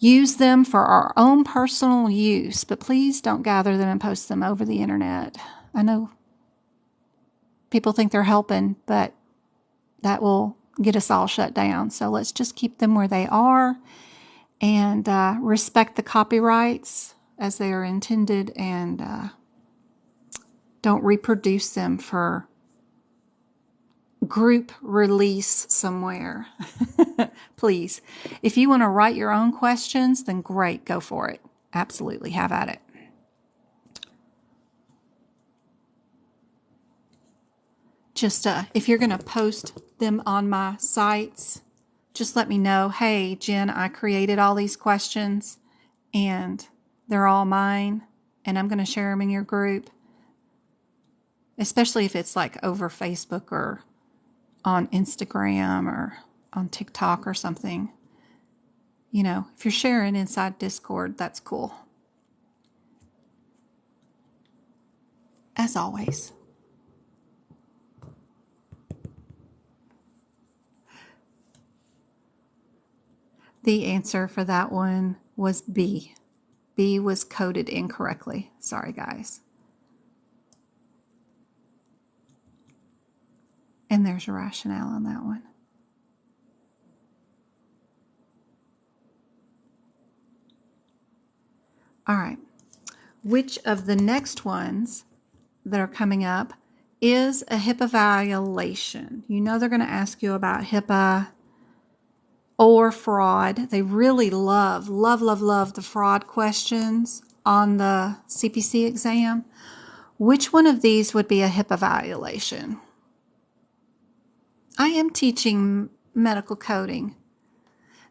use them for our own personal use, but please don't gather them and post them over the internet. I know people think they're helping, but that will get us all shut down. So let's just keep them where they are and respect the copyrights as they are intended, and don't reproduce them for group release somewhere. Please. If you want to write your own questions, then great, go for it. Absolutely, have at it. just if you're going to post them on my sites, just let me know, hey, Jen, I created all these questions and they're all mine, and I'm going to share them in your group, especially if it's like over Facebook or on Instagram or on TikTok or something. You know, if you're sharing inside Discord, that's cool. As always. The answer for that one was B. B was coded incorrectly. Sorry, guys. And there's your rationale on that one. All right. Which of the next ones that are coming up is a HIPAA violation? You know they're going to ask you about HIPAA or fraud. They really love the fraud questions on the CPC exam. Which one of these would be a HIPAA violation? I am teaching medical coding.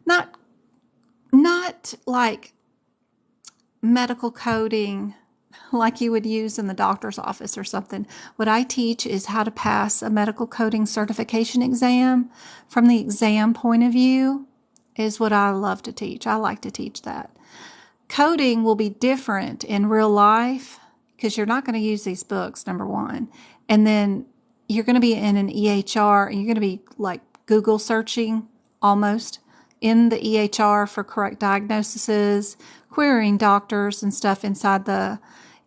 Not like medical coding like you would use in the doctor's office or something. What I teach is how to pass a medical coding certification exam from the exam point of view is what I love to teach. I like to teach that. Coding will be different in real life because you're not going to use these books, number one. And then you're going to be in an EHR and you're going to be like Google searching almost in the EHR for correct diagnoses, querying doctors and stuff inside the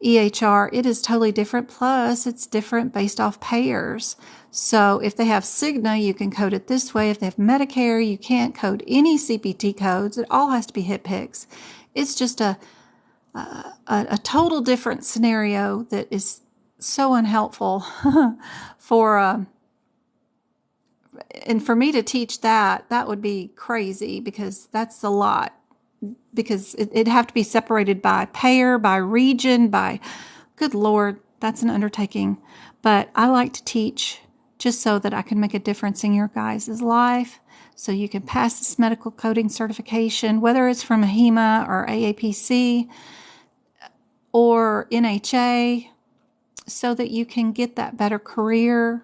EHR. It is totally different. Plus, it's different based off payers. So if they have Cigna, you can code it this way. If they have Medicare, you can't code any CPT codes. It all has to be HIPAA. It's just a total different scenario that is so unhelpful for and for me to teach that would be crazy because that's a lot. Because it'd have to be separated by payer, by region, by, good Lord, that's an undertaking. But I like to teach just so that I can make a difference in your guys' life. So you can pass this medical coding certification, whether it's from HEMA or AAPC or NHA, so that you can get that better career.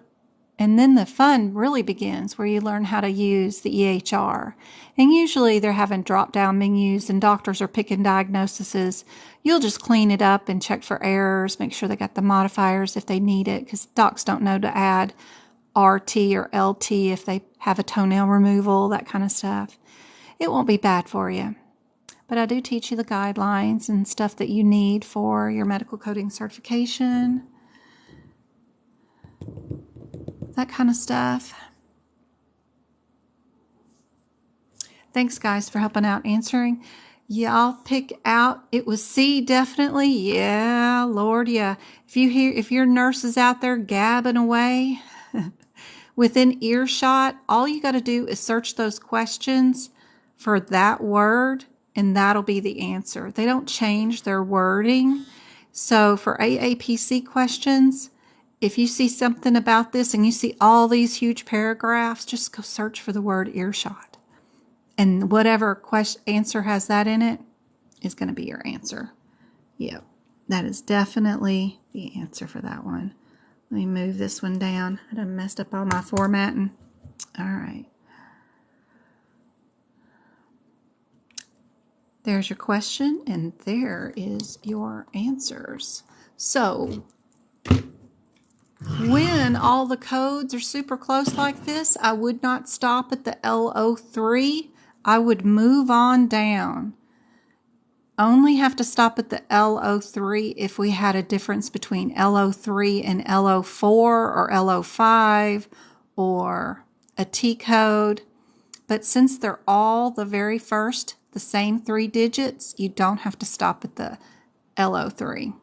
And then the fun really begins where you learn how to use the EHR. And usually they're having drop-down menus and doctors are picking diagnoses. You'll just clean it up and check for errors, make sure they got the modifiers if they need it, because docs don't know to add RT or LT if they have a toenail removal, that kind of stuff. It won't be bad for you. But I do teach you the guidelines and stuff that you need for your medical coding certification. That kind of stuff. Thanks, guys, for helping out answering. Y'all pick out. It was C, definitely. Yeah, Lord, yeah. If your nurse is out there gabbing away within earshot, all you got to do is search those questions for that word, and that'll be the answer. They don't change their wording. So for AAPC questions, if you see something about this and you see all these huge paragraphs, just go search for the word earshot. And whatever answer has that in it is going to be your answer. Yep, that is definitely the answer for that one. Let me move this one down. I done messed up all my formatting. All right. There's your question, and there is your answers. So when all the codes are super close like this, I would not stop at the LO3. I would move on down. Only have to stop at the LO3 if we had a difference between LO3 and LO4 or LO5 or a T code. But since they're all the very first, the same 3 digits, you don't have to stop at the LO3.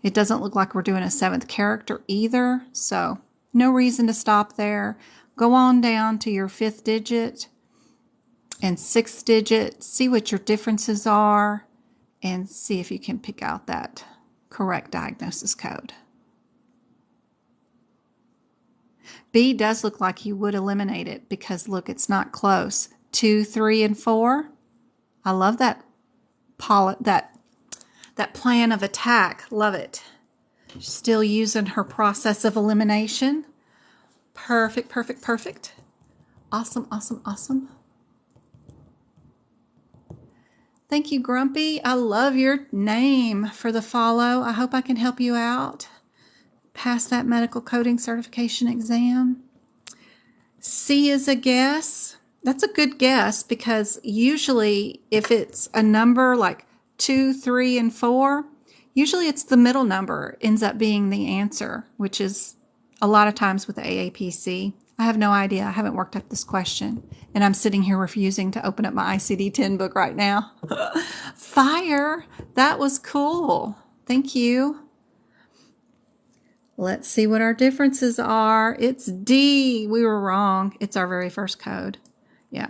It doesn't look like we're doing a 7th character either, so no reason to stop there. Go on down to your 5th digit and 6th digit, see what your differences are, and see if you can pick out that correct diagnosis code. B does look like you would eliminate it because look, it's not close. 2, 3, and 4. I love that that plan of attack. Love it. Still using her process of elimination. Perfect, perfect, perfect. Awesome, awesome, awesome. Thank you, Grumpy. I love your name for the follow. I hope I can help you out. Pass that medical coding certification exam. C is a guess. That's a good guess because usually if it's a number like 2, 3, and 4, usually it's the middle number ends up being the answer, which is a lot of times with the AAPC. I have no idea. I haven't worked up this question. And I'm sitting here refusing to open up my ICD-10 book right now. Fire! That was cool. Thank you. Let's see what our differences are. It's D. We were wrong. It's our very first code. Yeah,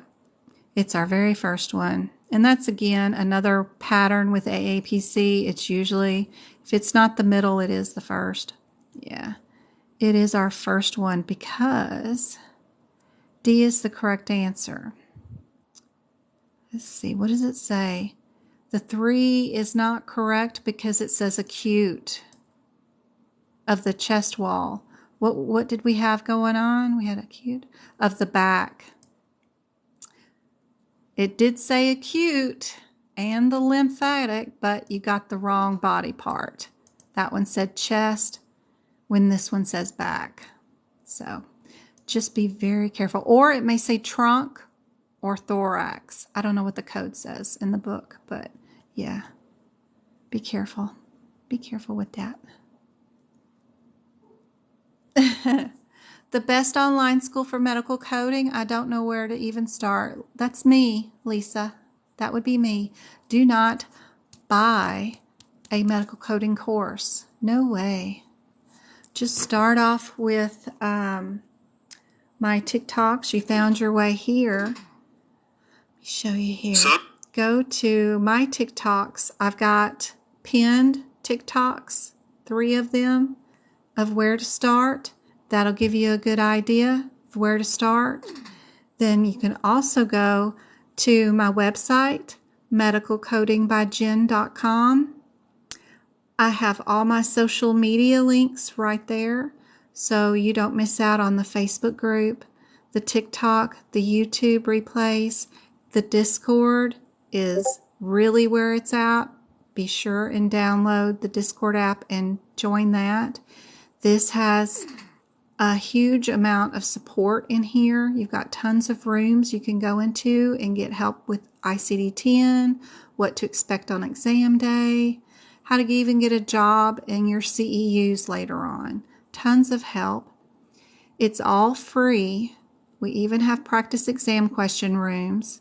it's our very first one. And that's, again, another pattern with AAPC. It's usually, if it's not the middle, it is the first. Yeah, it is our first one because D is the correct answer. Let's see, what does it say? The 3 is not correct because it says acute of the chest wall. What did we have going on? We had acute of the back. It did say acute and the lymphatic, but you got the wrong body part. That one said chest when this one says back. So just be very careful. Or it may say trunk or thorax. I don't know what the code says in the book, but yeah, be careful. Be careful with that. The best online school for medical coding, I don't know where to even start. That's me, Lisa. That would be me. Do not buy a medical coding course. No way. Just start off with my TikToks. You found your way here. Let me show you here. Go to my TikToks. I've got pinned TikToks, 3 of them, of where to start. That'll give you a good idea of where to start. Then you can also go to my website, medicalcodingbyjen.com. I have all my social media links right there, so you don't miss out on the Facebook group, the TikTok, the YouTube replays. The Discord is really where it's at. Be sure and download the Discord app and join that. This has a huge amount of support in here. You've got tons of rooms you can go into and get help with ICD-10, what to expect on exam day, how to even get a job in your CEUs later on. Tons of help. It's all free. We even have practice exam question rooms.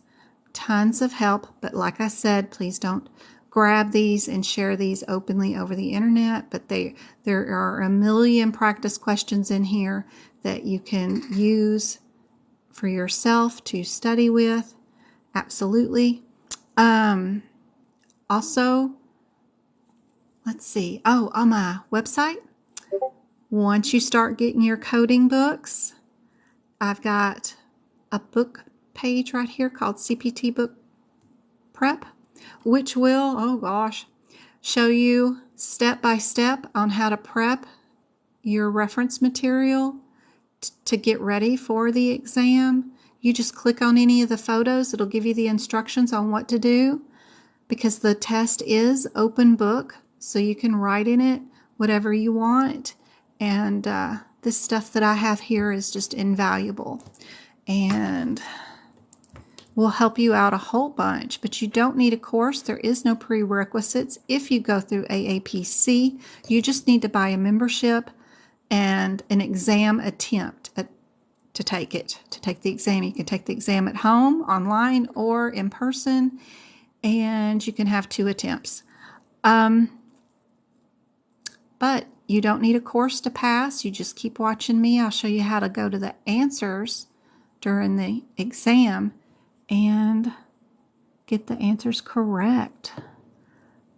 Tons of help, but like I said, please don't grab these and share these openly over the internet, but there are a million practice questions in here that you can use for yourself to study with. Absolutely. Also, let's see. Oh, on my website, once you start getting your coding books, I've got a book page right here called CPT Book Prep, which will, oh gosh, show you step by step on how to prep your reference material to get ready for the exam. You just click on any of the photos. It'll give you the instructions on what to do because the test is open book, so you can write in it whatever you want. And this stuff that I have here is just invaluable and will help you out a whole bunch, but you don't need a course. There is no prerequisites. If you go through AAPC, you just need to buy a membership and an exam attempt to take it. To take the exam, you can take the exam at home, online, or in person, and you can have 2 attempts. But you don't need a course to pass. You just keep watching me. I'll show you how to go to the answers during the exam and get the answers correct.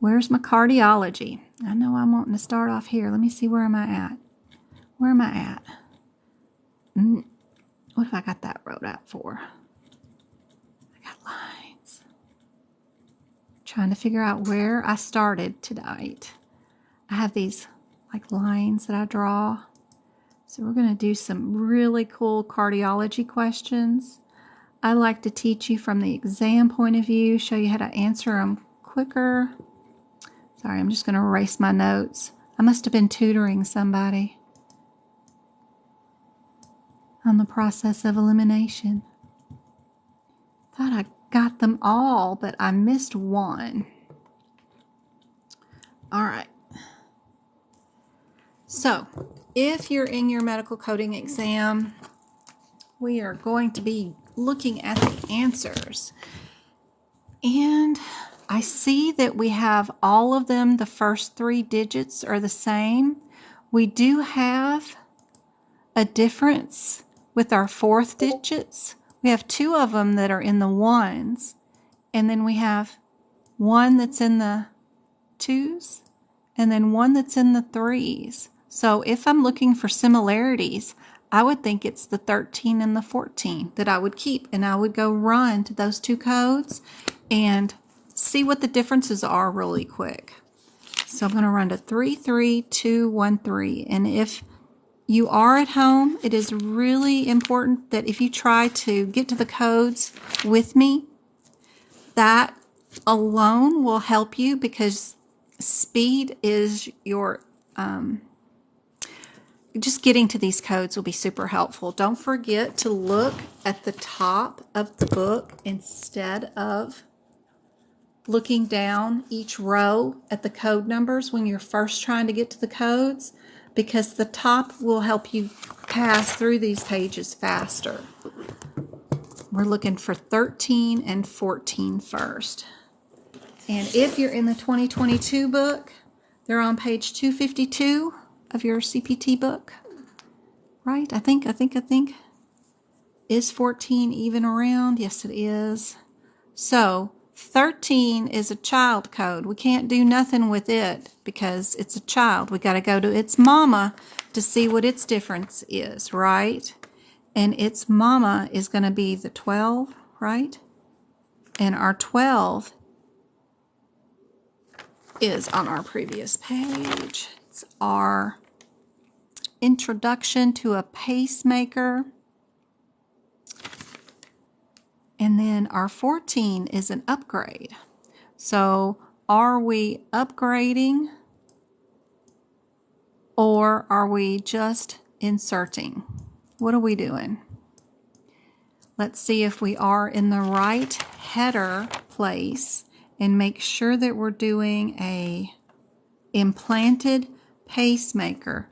Where's my cardiology? I know I'm wanting to start off here. Let me see, where am I at? Where am I at? What have I got that wrote out for? I got lines. Trying to figure out where I started tonight. I have these like lines that I draw. So we're going to do some really cool cardiology questions. I like to teach you from the exam point of view, show you how to answer them quicker. Sorry, I'm just going to erase my notes. I must have been tutoring somebody on the process of elimination. Thought I got them all, but I missed one. All right. So, if you're in your medical coding exam, we are going to be looking at the answers. And I see that we have all of them, the first 3 digits are the same. We do have a difference with our 4th digits. We have 2 of them that are in the 1s, and then we have 1 that's in the 2s, and then 1 that's in the 3s. So if I'm looking for similarities, I would think it's the 13 and the 14 that I would keep, and I would go run to those 2 codes and see what the differences are really quick. So I'm going to run to 33213, and if you are at home, it is really important that if you try to get to the codes with me, that alone will help you, because speed is your just getting to these codes will be super helpful. Don't forget to look at the top of the book instead of looking down each row at the code numbers when you're first trying to get to the codes, because the top will help you pass through these pages faster. We're looking for 13 and 14 first. And if you're in the 2022 book, they're on page 252 of your CPT book, right? I think. Is 14 even around? Yes, it is. So 13 is a child code. We can't do nothing with it because it's a child. We got to go to its mama to see what its difference is, right? And its mama is going to be the 12, right? And our 12 is on our previous page. It's our introduction to a pacemaker. And then our 14 is an upgrade. So are we upgrading, or are we just inserting? What are we doing? Let's see if we are in the right header place and make sure that we're doing a implanted pacemaker,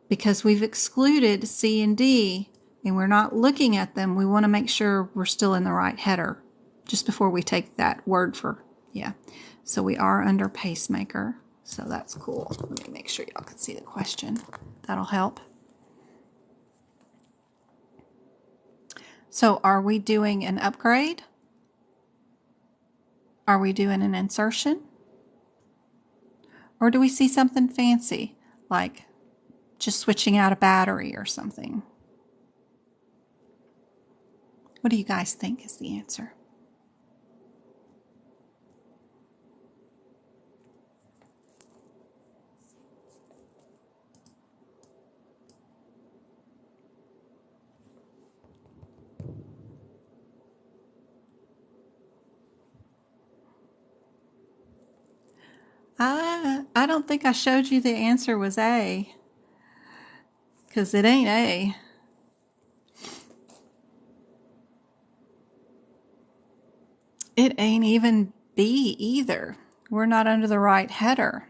because we've excluded C and D and we're not looking at them. We want to make sure we're still in the right header just before we take that word for, yeah. So we are under pacemaker, so that's cool. Let me make sure y'all can see the question. That'll help. So are we doing an upgrade? Are we doing an insertion? Or do we see something fancy, like just switching out a battery or something? What do you guys think is the answer? I don't think I showed you the answer was A, because it ain't A. It ain't even B either. We're not under the right header.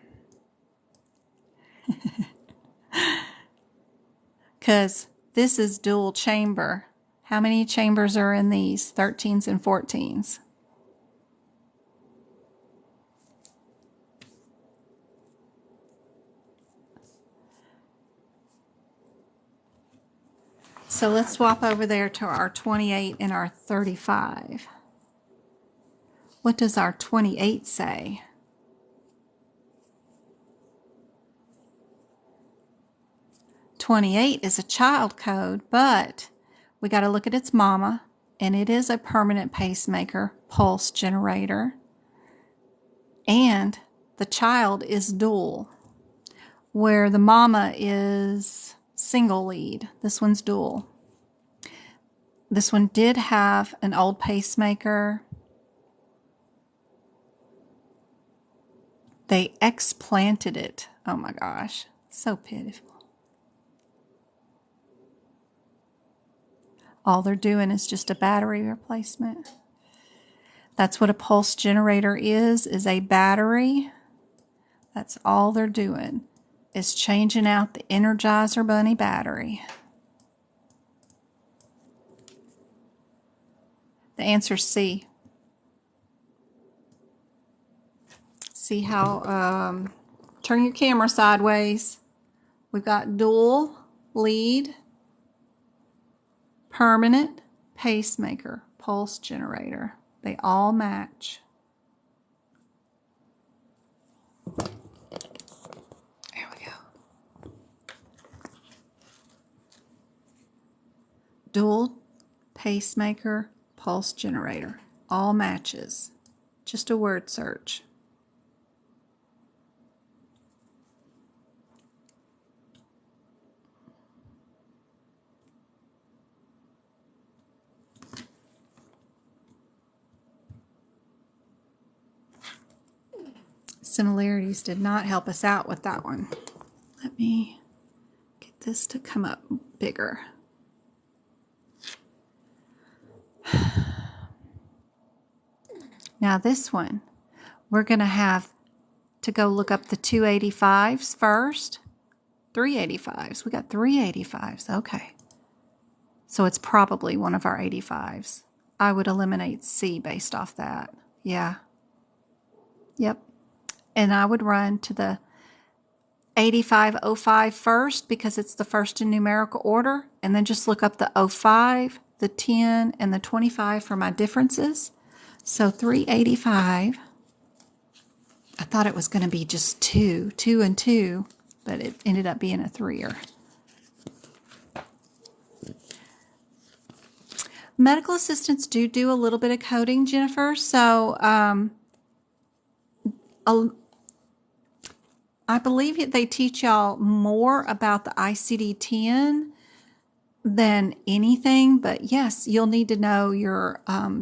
Because this is dual chamber. How many chambers are in these 13s and 14s? So let's swap over there to our 28 and our 35. What does our 28 say? 28 is a child code, but we got to look at its mama, and it is a permanent pacemaker pulse generator. And the child is dual, where the mama is single lead. This one's dual. This one did have an old pacemaker. They explanted it. Oh my gosh, so pitiful. All they're doing is just a battery replacement. That's what a pulse generator is a battery. That's all they're doing, is changing out the Energizer Bunny battery. The answer's C. See how, turn your camera sideways. We've got dual lead, permanent pacemaker, pulse generator. They all match. There we go. Dual pacemaker, pulse generator. All matches. Just a word search. Similarities did not help us out with that one. Let me get this to come up bigger. Now this one, we're going to have to go look up the 285s first. 385s. We got 385s. Okay. So it's probably one of our 85s. I would eliminate C based off that. Yeah. Yep. And I would run to the 8505 first because it's the first in numerical order, and then just look up the 05, the 10, and the 25 for my differences. So 385, I thought it was going to be just 2 and 2, but it ended up being a 3-er. Medical assistants do a little bit of coding, Jennifer, so I believe they teach y'all more about the ICD-10 than anything, but yes, you'll need to know your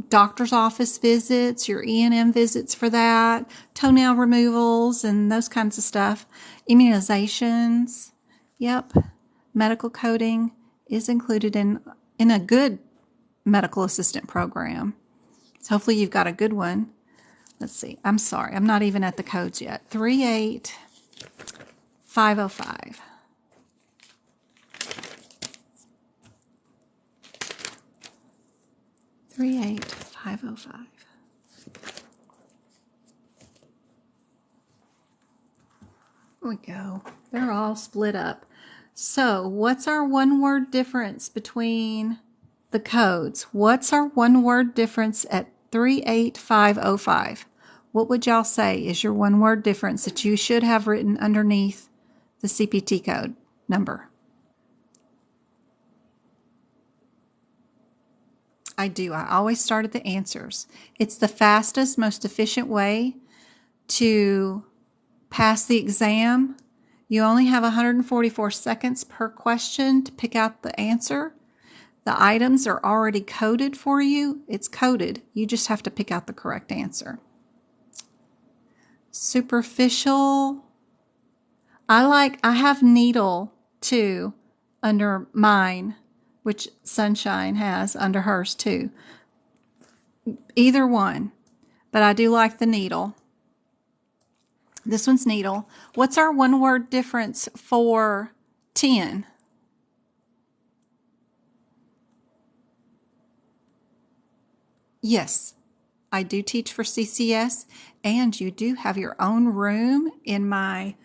doctor's office visits, your E&M visits for that, toenail removals, and those kinds of stuff. Immunizations. Yep. Medical coding is included in a good medical assistant program. So hopefully you've got a good one. Let's see. I'm sorry. I'm not even at the codes yet. 38505. There we go. They're all split up. So what's our one-word difference between the codes? What's our one-word difference at 38505? What would y'all say is your one-word difference that you should have written underneath the CPT code number? I do. I always start at the answers. It's the fastest, most efficient way to pass the exam. You only have 144 seconds per question to pick out the answer. The items are already coded for you. It's coded. You just have to pick out the correct answer. Superficial. I have needle too under mine, which Sunshine has under hers too. Either one, but I do like the needle. This one's needle. What's our one-word difference for 10? Yes, I do teach for CCS, and you do have your own room in my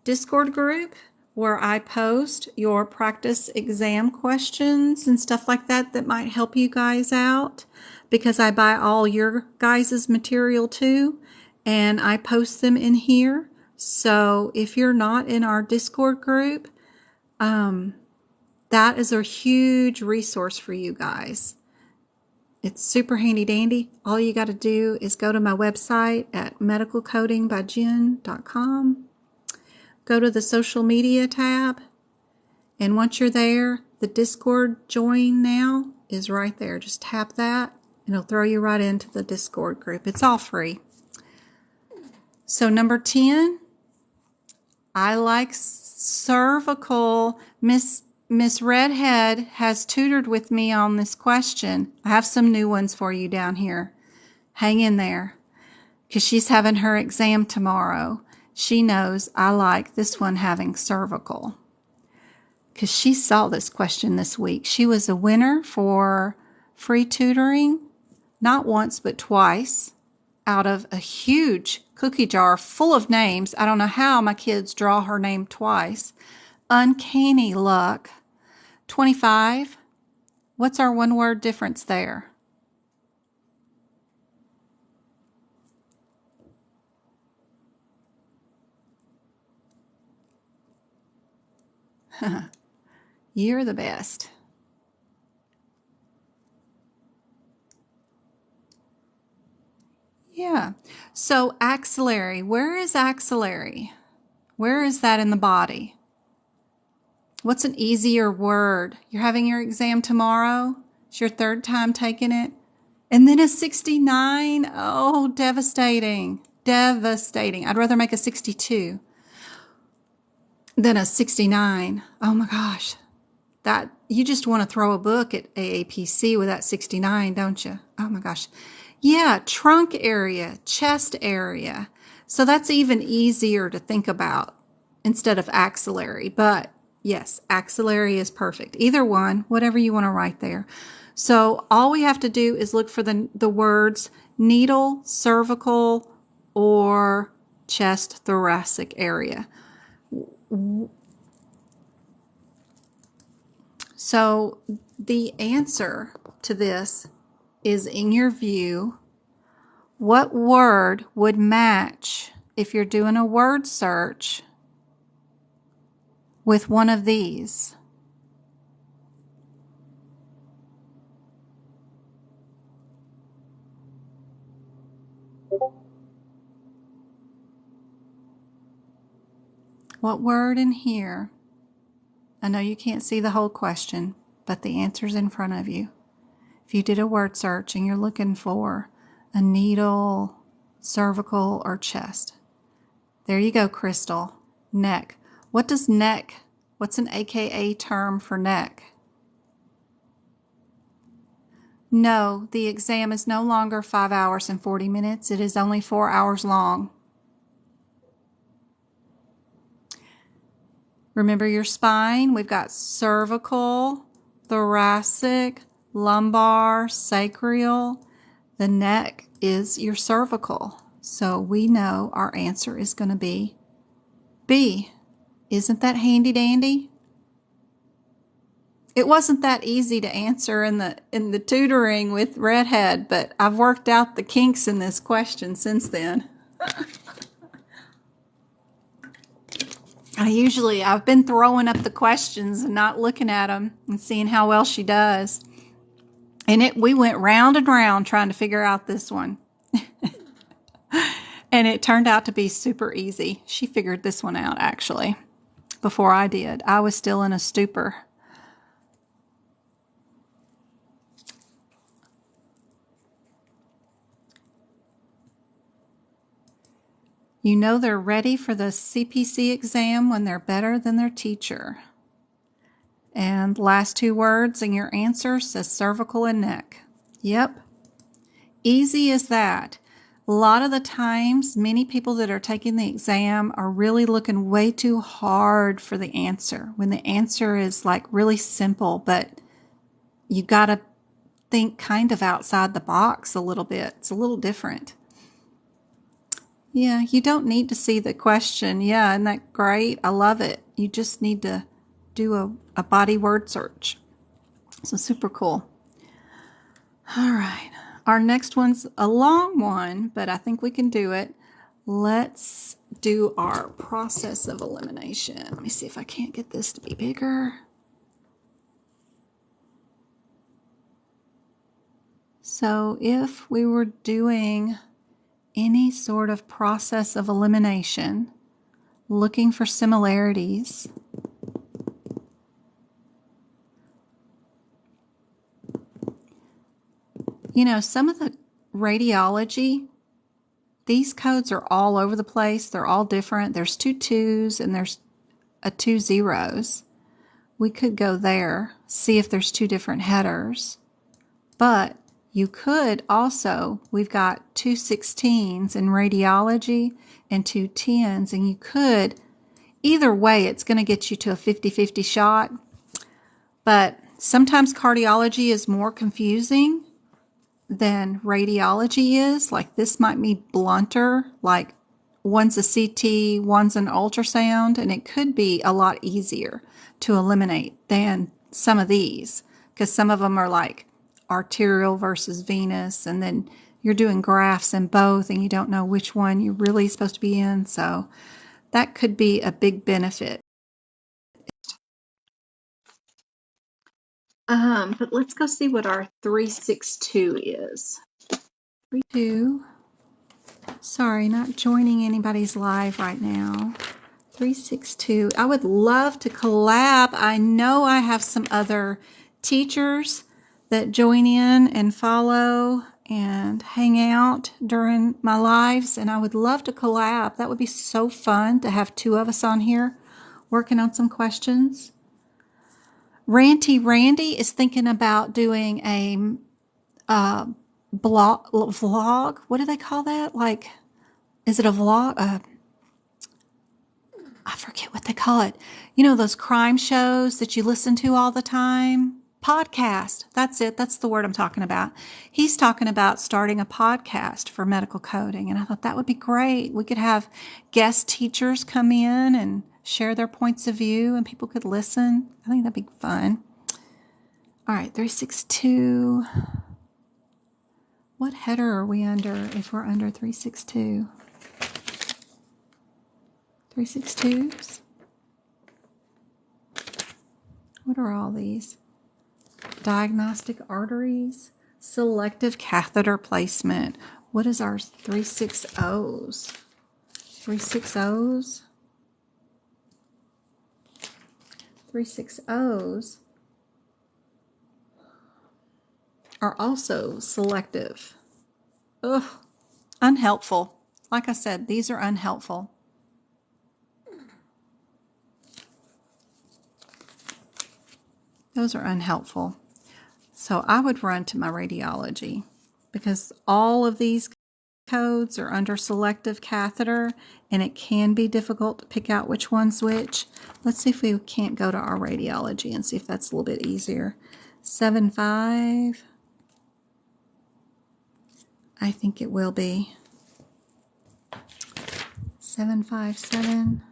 Discord group where I post your practice exam questions and stuff like that that might help you guys out, because I buy all your guys' material too, and I post them in here. So if you're not in our Discord group, That is a huge resource for you guys. It's super handy dandy. All you got to do is go to my website at medicalcodingbyjen.com. Go to the social media tab. And once you're there, the Discord join now is right there. Just tap that and it'll throw you right into the Discord group. It's all free. So number 10, I like cervical. Miss Redhead has tutored with me on this question. I have some new ones for you down here. Hang in there because she's having her exam tomorrow. She knows I like this one having cervical because she saw this question this week. She was a winner for free tutoring, not once but twice, out of a huge cookie jar full of names. I don't know how my kids draw her name twice. Uncanny luck. 25. What's our one word difference there? You're the best. Yeah. So axillary, where is axillary? Where is that in the body? What's an easier word? You're having your exam tomorrow. It's your third time taking it. And then a 69. Oh, devastating. Devastating. I'd rather make a 62 than a 69. Oh my gosh. That you just want to throw a book at AAPC with that 69, don't you? Oh my gosh. Yeah, trunk area, chest area. So that's even easier to think about instead of axillary. But yes, axillary is perfect. Either one, whatever you want to write there. So all we have to do is look for the words needle, cervical, or chest, thoracic area. So the answer to this is, in your view, what word would match if you're doing a word search with one of these? What word in here? I know you can't see the whole question, but the answer's in front of you. If you did a word search and you're looking for a needle, cervical, or chest. There you go, Crystal. Neck. What does neck, what's an AKA term for neck? No, the exam is no longer 5 hours and 40 minutes. It is only 4 hours long. Remember your spine. We've got cervical, thoracic, lumbar, sacral. The neck is your cervical. So we know our answer is going to be B. Isn't that handy dandy? It wasn't that easy to answer in the tutoring with Redhead, but I've worked out the kinks in this question since then. I've been throwing up the questions and not looking at them and seeing how well she does. And we went round and round trying to figure out this one. And it turned out to be super easy. She figured this one out, actually, before I did. I was still in a stupor. You know they're ready for the CPC exam when they're better than their teacher. And last two words in your answer says cervical and neck. Yep. Easy as that. A lot of the times, many people that are taking the exam are really looking way too hard for the answer, when the answer is like really simple, but you got to think kind of outside the box a little bit. It's a little different. Yeah, you don't need to see the question. Yeah, isn't that great? I love it. You just need to do a body word search. So super cool. All right. Our next one's a long one, but I think we can do it. Let's do our process of elimination. Let me see if I can't get this to be bigger. So if we were doing any sort of process of elimination, looking for similarities, you know, some of the radiology, these codes are all over the place. They're all different. There's 2 2s and there's 2 0s. We could go there, see if there's 2 different headers. But you could also, we've got 2 16s in radiology and 2 10s, and you could, either way, it's going to get you to a 50-50 shot. But sometimes cardiology is more confusing than radiology is. Like this might be blunter, like one's a CT, one's an ultrasound, and it could be a lot easier to eliminate than some of these, because some of them are like arterial versus venous, and then you're doing grafts in both and you don't know which one you're really supposed to be in. So that could be a big benefit. But let's go see what our 362 is. 362. Sorry, not joining anybody's live right now. 362. I would love to collab. I know I have some other teachers that join in and follow and hang out during my lives, and I would love to collab. That would be so fun to have 2 of us on here working on some questions. Ranty Randy is thinking about doing a vlog. What do they call that? Like, is it a vlog? I forget what they call it. You know, those crime shows that you listen to all the time? Podcast. That's it. That's the word I'm talking about. He's talking about starting a podcast for medical coding. And I thought that would be great. We could have guest teachers come in and share their points of view and people could listen. I think that'd be fun. All right, 362. What header are we under if we're under 362? 362s? What are all these? Diagnostic arteries, selective catheter placement. What is our 360s? 360s? 360s are also selective. Ugh, unhelpful. Like I said, these are unhelpful. Those are unhelpful. So I would run to my radiology because all of these codes are under selective catheter and it can be difficult to pick out which one's which. Let's see if we can't go to our radiology and see if that's a little bit easier. 7.5. I think it will be. 757.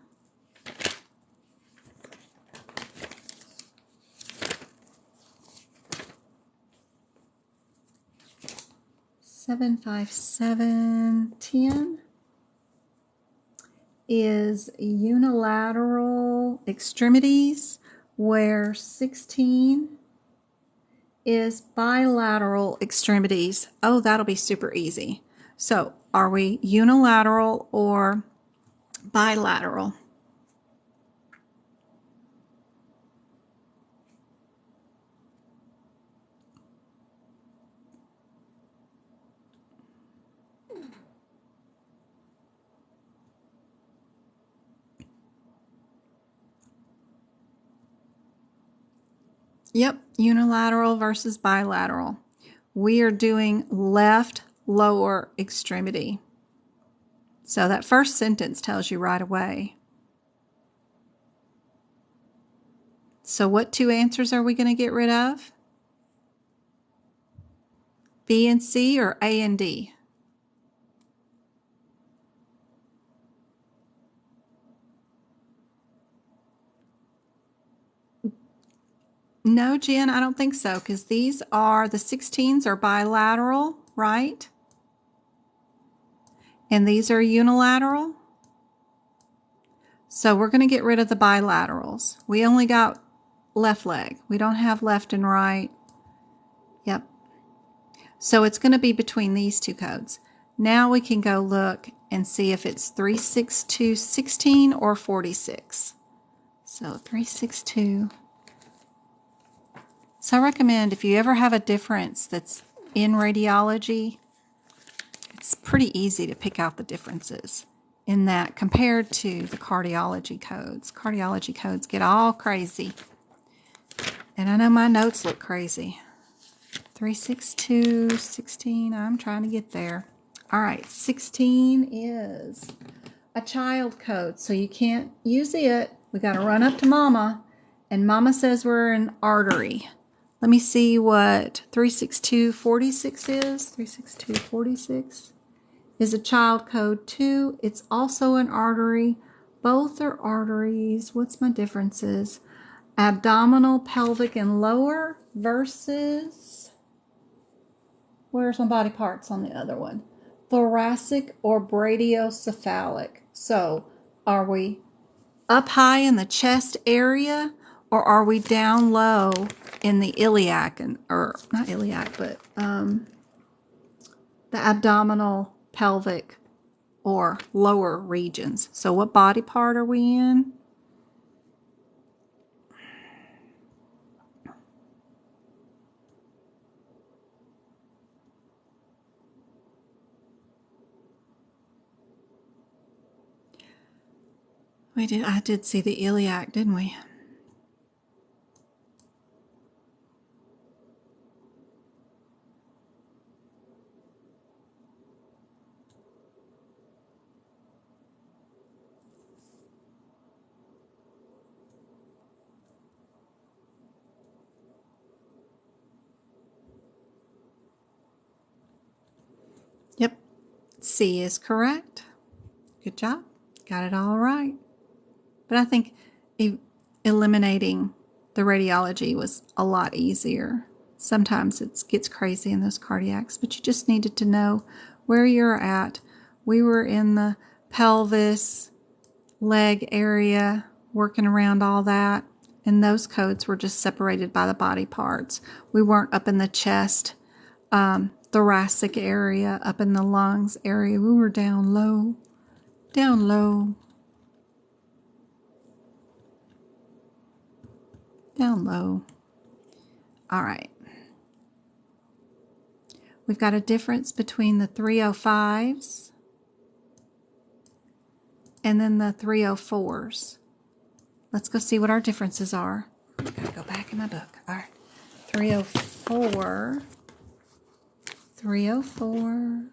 75710 is unilateral extremities, where 16 is bilateral extremities. Oh, that'll be super easy. So are we unilateral or bilateral? Yep, unilateral versus bilateral. We are doing left lower extremity. So that first sentence tells you right away. So what 2 answers are we going to get rid of? B and C or A and D? No, Jen, I don't think so, because these are, the 16s are bilateral, right? And these are unilateral. So we're going to get rid of the bilaterals. We only got left leg. We don't have left and right. Yep. So it's going to be between these two codes. Now we can go look and see if it's 36216 or 46. So 362. So I recommend if you ever have a difference that's in radiology, it's pretty easy to pick out the differences in that compared to the cardiology codes. Cardiology codes get all crazy. And I know my notes look crazy. 36216, I'm trying to get there. All right, 16 is a child code, so you can't use it. We got to run up to Mama, and Mama says we're an artery. Let me see what 36246 is. 36246 is a child code too. It's also an artery. Both are arteries. What's my differences? Abdominal, pelvic, and lower versus, where's my body parts on the other one? Thoracic or brachiocephalic. So are we up high in the chest area, or are we down low in the iliac, or not iliac, but the abdominal, pelvic, or lower regions? So what body part are we in? I did see the iliac, didn't we? Yep, C is correct. Good job. Got it all right. But I think eliminating the radiology was a lot easier. Sometimes it gets crazy in those cardiacs, but you just needed to know where you're at. We were in the pelvis, leg area, working around all that, and those codes were just separated by the body parts. We weren't up in the chest, thoracic area, up in the lungs area. We were down low, down low. Down low. All right. We've got a difference between the 305s and then the 304s. Let's go see what our differences are. I've got to go back in my book. All right. 304. 304.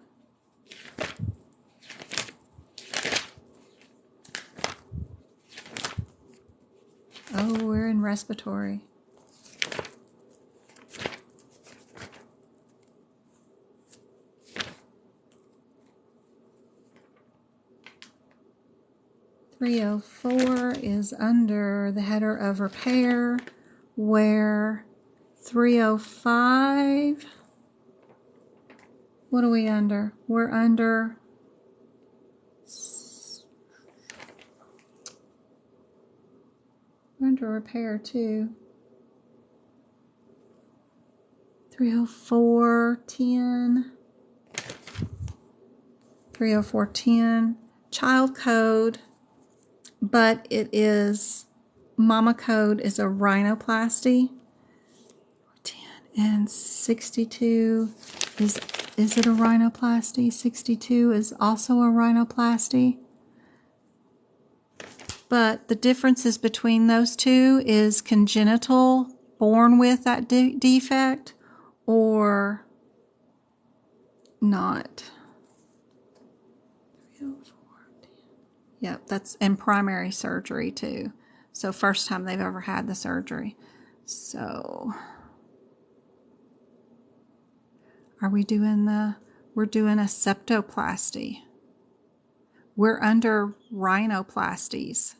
Oh, we're in respiratory. .304 is under the header of repair, where 305, what are we under? We're under repair too. 30410. 30410. Child code, but it is, mama code is a rhinoplasty. 10 and 62 is it a rhinoplasty? 62 is also a rhinoplasty. But the differences between those two is congenital, born with that defect, or not. Yep, that's in primary surgery too. So first time they've ever had the surgery. So are we doing we're doing a septoplasty. We're under rhinoplasties.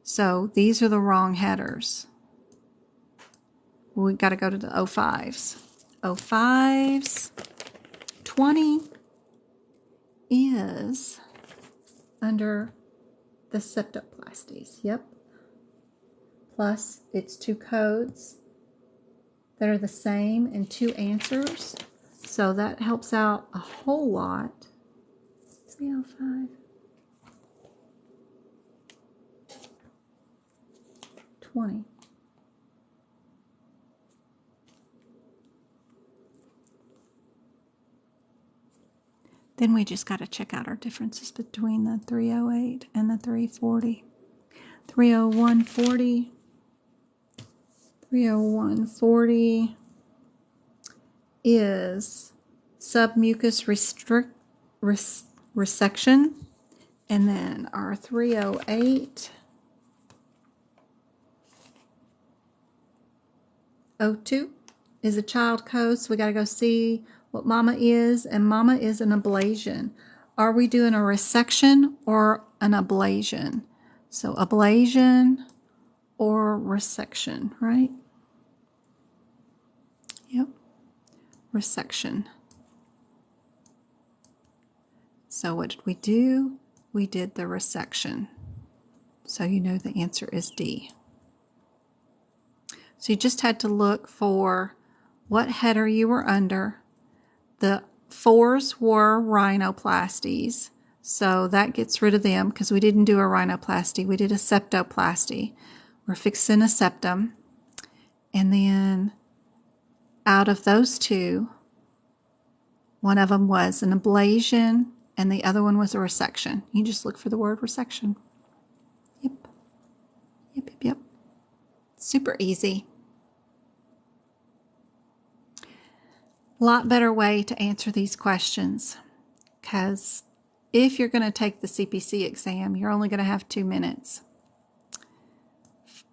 So these are the wrong headers. We got to go to the 05s. 05s, 20 is under the septoplasties. Yep. Plus, it's 2 codes that are the same and 2 answers. So that helps out a whole lot. 305. 20. Then we just got to check out our differences between the 308 and the 340. 30140. 30140 is submucous resection. And then our 308 02 is a child code, so we got to go see what mama is, and mama is an ablation. Are we doing a resection or an ablation? So ablation or resection, right? Yep, resection. So what did we do? We did the resection. So you know the answer is D. So you just had to look for what header you were under. The 4s were rhinoplasties, so that gets rid of them because we didn't do a rhinoplasty. We did a septoplasty. We're fixing a septum. And then out of those 2, one of them was an ablation and the other one was a resection. You just look for the word resection. Yep. Yep, yep, yep. Super easy. A lot better way to answer these questions, because if you're going to take the CPC exam, you're only going to have 2 minutes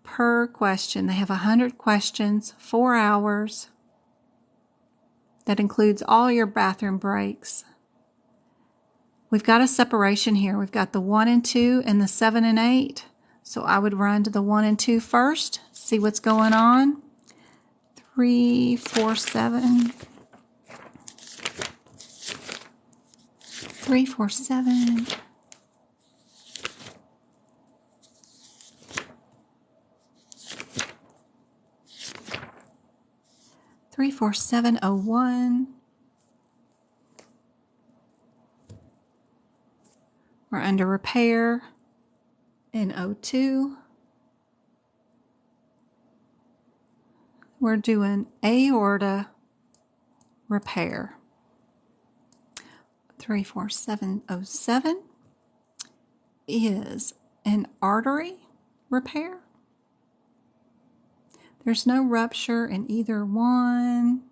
per question. They have 100 questions, 4 hours. That includes all your bathroom breaks. We've got a separation here. We've got the 1 and 2 and the 7 and 8. So I would run to the 1 and 2 first, see what's going on. 3, 4, 7. 3, 4, 7. 34701. We're under repair in 02. We're doing aorta repair. 34707 is an artery repair. There's no rupture in either one.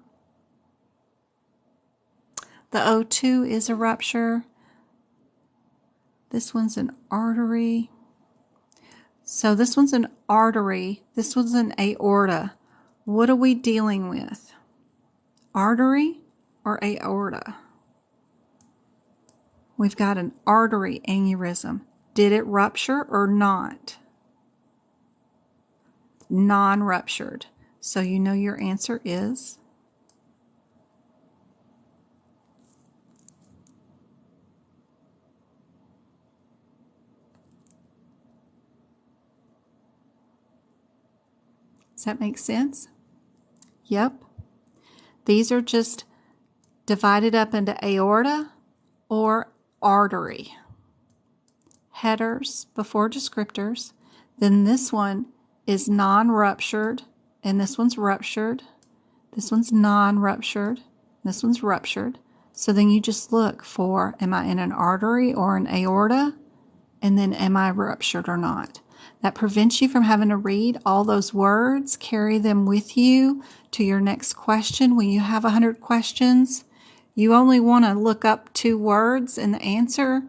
The 02 is a rupture. This one's an artery. So this one's an artery. This one's an aorta. What are we dealing with? Artery or aorta? We've got an artery aneurysm. Did it rupture or not? Non-ruptured. So you know your answer is Does that make sense? Yep. These are just divided up into aorta or artery. Headers before descriptors. Then this one is non-ruptured, and this one's ruptured. This one's non-ruptured. This one's ruptured. So then you just look for, am I in an artery or an aorta? And then am I ruptured or not? That prevents you from having to read all those words, carry them with you to your next question. When you have 100 questions, you only want to look up 2 words in the answer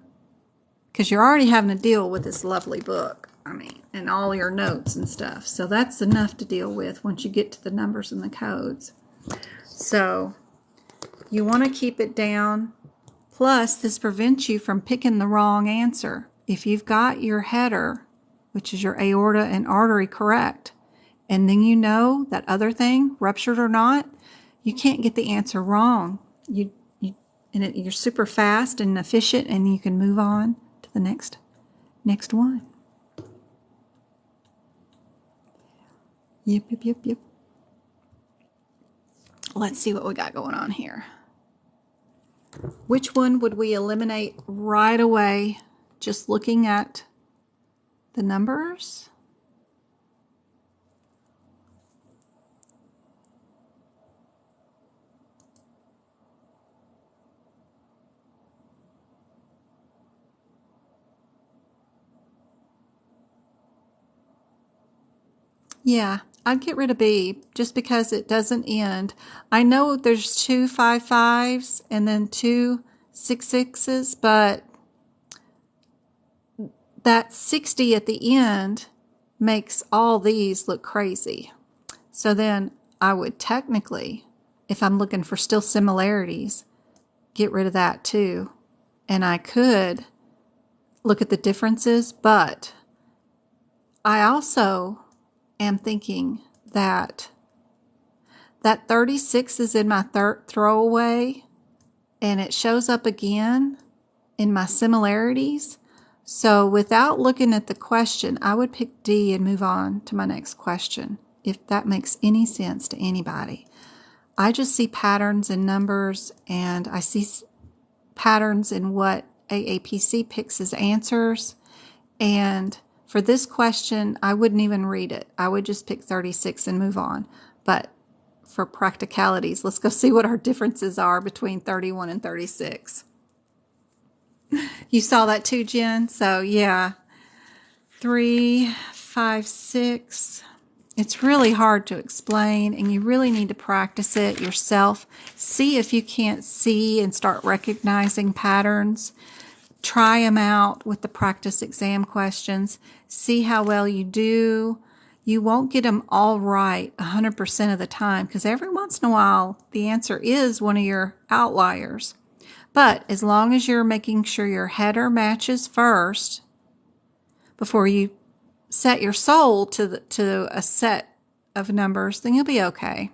because you're already having to deal with this lovely book. And all your notes and stuff. So that's enough to deal with once you get to the numbers and the codes. So you want to keep it down. Plus, this prevents you from picking the wrong answer. If you've got your header, which is your aorta and artery, correct, and then you know that other thing, ruptured or not, you can't get the answer wrong. You're super fast and efficient, and you can move on to the next one. Yep, yep, yep, yep. Let's see what we got going on here. Which one would we eliminate right away just looking at the numbers? Yeah, I'd get rid of B just because it doesn't end. I know there's 2 5-5s and then 2 6-6s, but that 60 at the end makes all these look crazy. So then I would technically, if I'm looking for still similarities, get rid of that too. And I could look at the differences, but I also am thinking that 36 is in my throwaway and it shows up again in my similarities. So without looking at the question, I would pick D and move on to my next question, if that makes any sense to anybody. I just see patterns in numbers, and I see patterns in what AAPC picks as answers. And for this question, I wouldn't even read it. I would just pick 36 and move on. But for practicalities, let's go see what our differences are between 31 and 36. You saw that too, Jen? So yeah, 3, 5, 6. It's really hard to explain, and you really need to practice it yourself. See if you can't see and start recognizing patterns. Try them out with the practice exam questions. See how well you do. You won't get them all right 100% of the time, because every once in a while the answer is one of your outliers. But as long as you're making sure your header matches first before you set your soul to a set of numbers, then you'll be okay.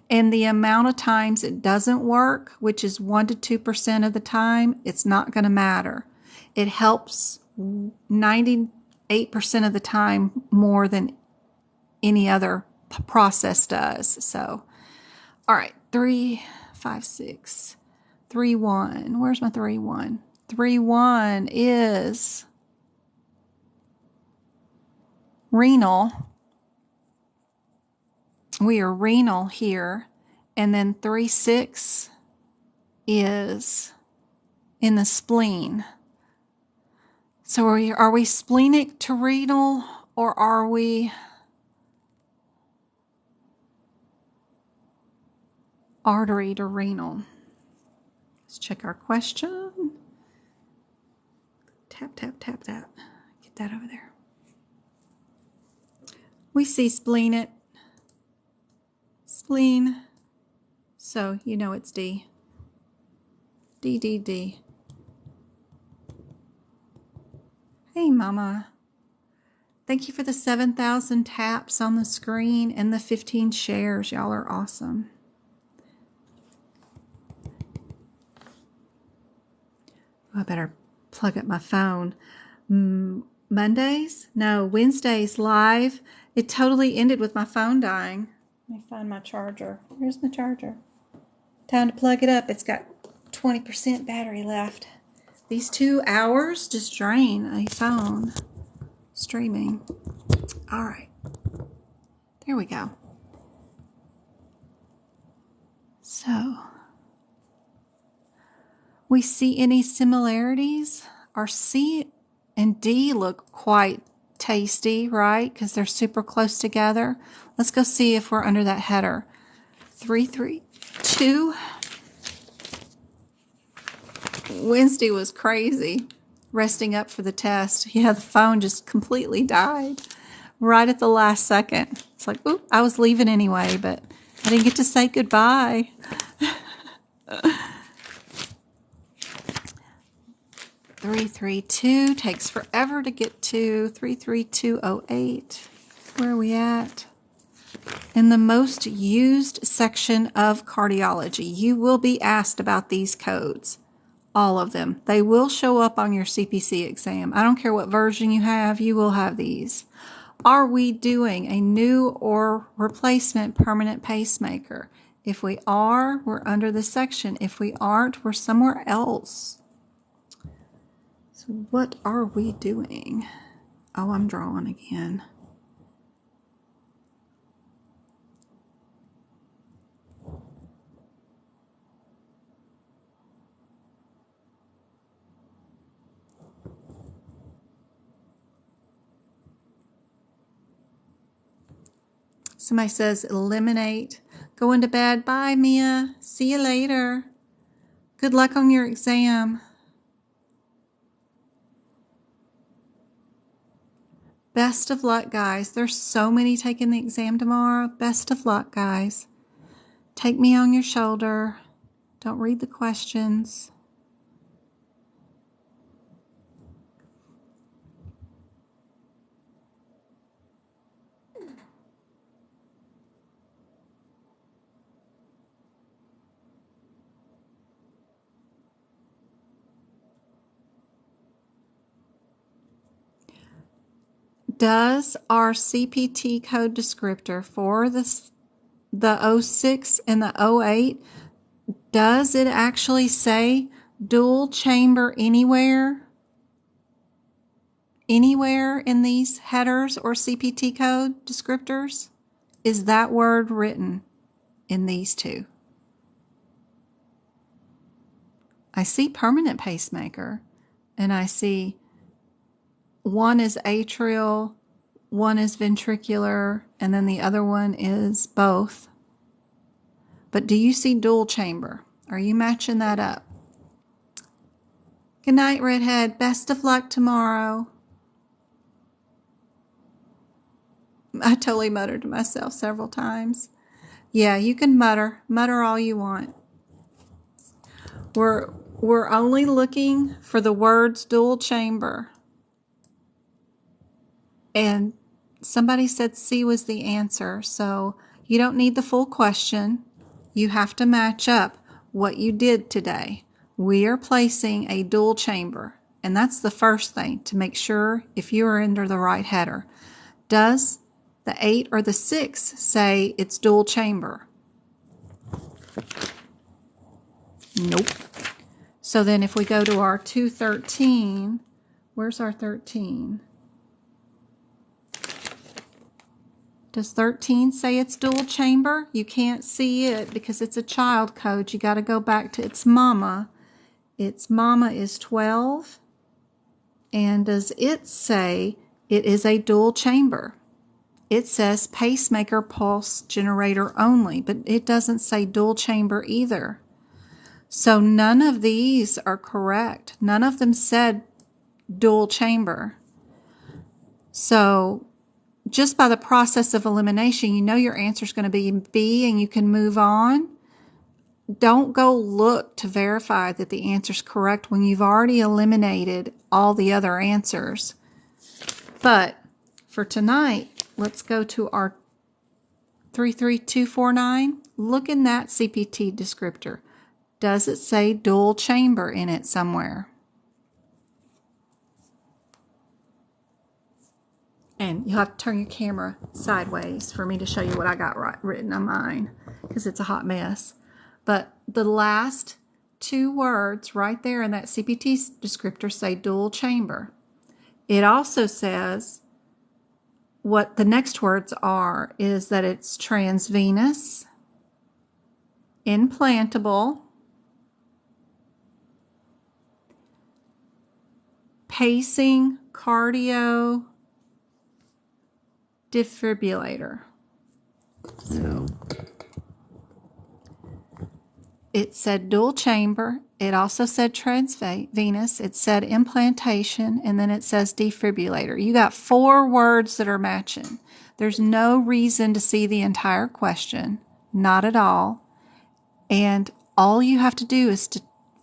And the amount of times it doesn't work, which is 1 to 2% of the time, it's not going to matter. It helps 98% of the time more than any other process does. So, all right, 3, 5, 6, 3, 1. Where's my 3, 1? 3, 1 is renal. We are renal here. And then 3, 6 is in the spleen. So are we splenic to renal, or are we artery to renal? Let's check our question. Tap, tap, tap, tap. Get that over there. We see spleen. So you know it's D. D, D, D. Hey, Mama. Thank you for the 7,000 taps on the screen and the 15 shares. Y'all are awesome. I better plug up my phone. Mondays? No, Wednesdays live. It totally ended with my phone dying. Let me find my charger. Where's my charger? Time to plug it up. It's got 20% battery left. These 2 hours just drain a phone streaming. All right. There we go. So, we see any similarities? Our C and D look quite tasty, right? Because they're super close together. Let's go see if we're under that header. 3, 3, 2. Wednesday was crazy. Resting up for the test. Yeah, the phone just completely died right at the last second. It's like, oop, I was leaving anyway, but I didn't get to say goodbye. 332 takes forever to get to. 33208. Where are we at? In the most used section of cardiology, you will be asked about these codes. All of them. They will show up on your CPC exam. I don't care what version you have, you will have these. Are we doing a new or replacement permanent pacemaker? If we are, we're under this section. If we aren't, we're somewhere else. So what are we doing? Oh, I'm drawing again. Somebody says eliminate. Going to bed. Bye, Mia. See you later. Good luck on your exam. Best of luck, guys. There's so many taking the exam tomorrow. Best of luck, guys. Take me on your shoulder. Don't read the questions. Does our CPT code descriptor for the 06 and the 08, does it actually say dual chamber anywhere? Anywhere in these headers or CPT code descriptors? Is that word written in these two? I see permanent pacemaker, and I see one is atrial, one is ventricular, and then the other one is both. But do you see dual chamber? Are you matching that up? Good night, Redhead. Best of luck tomorrow. I totally muttered to myself several times. Yeah, you can mutter all you want. We're only looking for the words dual chamber. And somebody said C was the answer, so you don't need the full question. You have to match up what you did today. We are placing a dual chamber, and that's the first thing to make sure if you are under the right header. Does the 8 or the 6 say it's dual chamber? Nope. So then if we go to our 213, where's our 13? Does 13 say it's dual chamber? You can't see it because it's a child code. You got to go back to its mama. Its mama is 12. And does it say it is a dual chamber? It says pacemaker pulse generator only, but it doesn't say dual chamber either. So none of these are correct. None of them said dual chamber. So just by the process of elimination, you know your answer is going to be B and you can move on. Don't go look to verify that the answer is correct when you've already eliminated all the other answers. But for tonight, let's go to our 33249. Look in that CPT descriptor. Does it say dual chamber in it somewhere? And you'll have to turn your camera sideways for me to show you what I got written on mine, because it's a hot mess. But the last two words right there in that CPT descriptor say dual chamber. It also says what the next words are is that it's transvenous, implantable, pacing cardio defibrillator. So it said dual chamber. It also said transvenous. It said implantation, and then it says defibrillator. You got 4 words that are matching. There's no reason to see the entire question, not at all. And all you have to do is to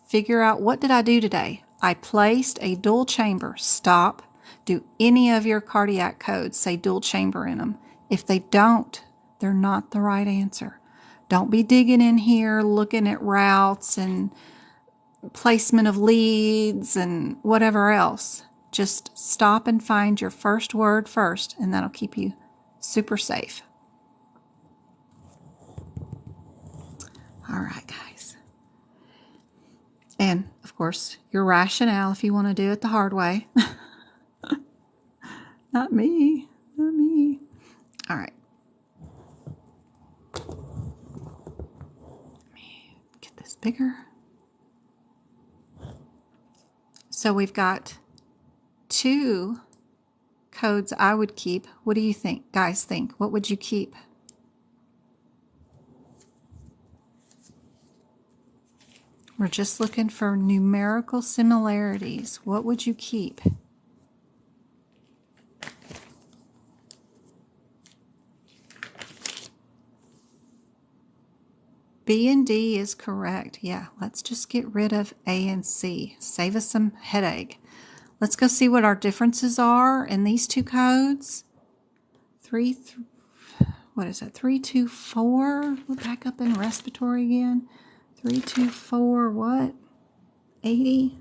figure out, what did I do today? I placed a dual chamber. Stop. Do any of your cardiac codes say dual chamber in them? If they don't, they're not the right answer. Don't be digging in here, looking at routes and placement of leads and whatever else. Just stop and find your first word first, and that'll keep you super safe. All right, guys. And, of course, your rationale if you want to do it the hard way. Not me. Not me. All right. Let me get this bigger. So we've got 2 codes I would keep. What do you think, guys? Think. What would you keep? We're just looking for numerical similarities. What would you keep? B and D is correct. Yeah, let's just get rid of A and C. Save us some headache. Let's go see what our differences are in these 2 codes. What is it? 324. We'll back up in respiratory again. 324 what? 80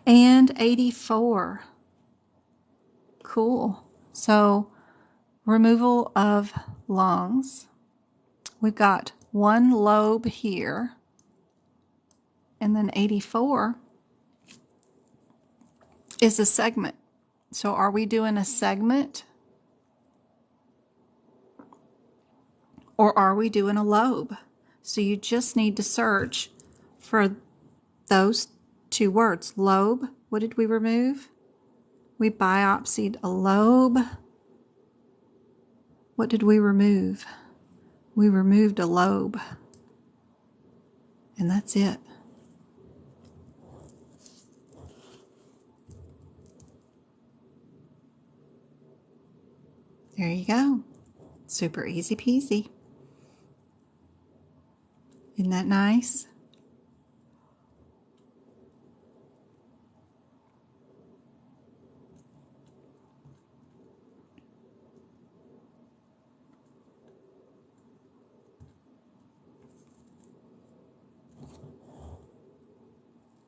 and 84. Cool. So removal of lungs. We've got 1 lobe here, and then 84 is a segment. So are we doing a segment, or are we doing a lobe? So you just need to search for those 2 words. Lobe, what did we remove? We biopsied a lobe. What did we remove? We removed a lobe. And that's it. There you go. Super easy peasy. Isn't that nice?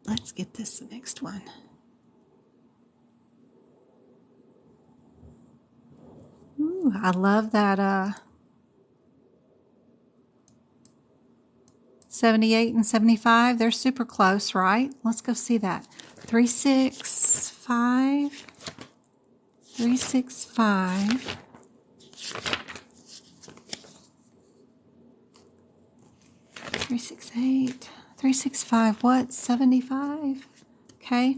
Let's get this next one. Ooh, I love that 78 and 75. They're super close, right? Let's go see that. 365. 365. 368. 365, what? 75. Okay.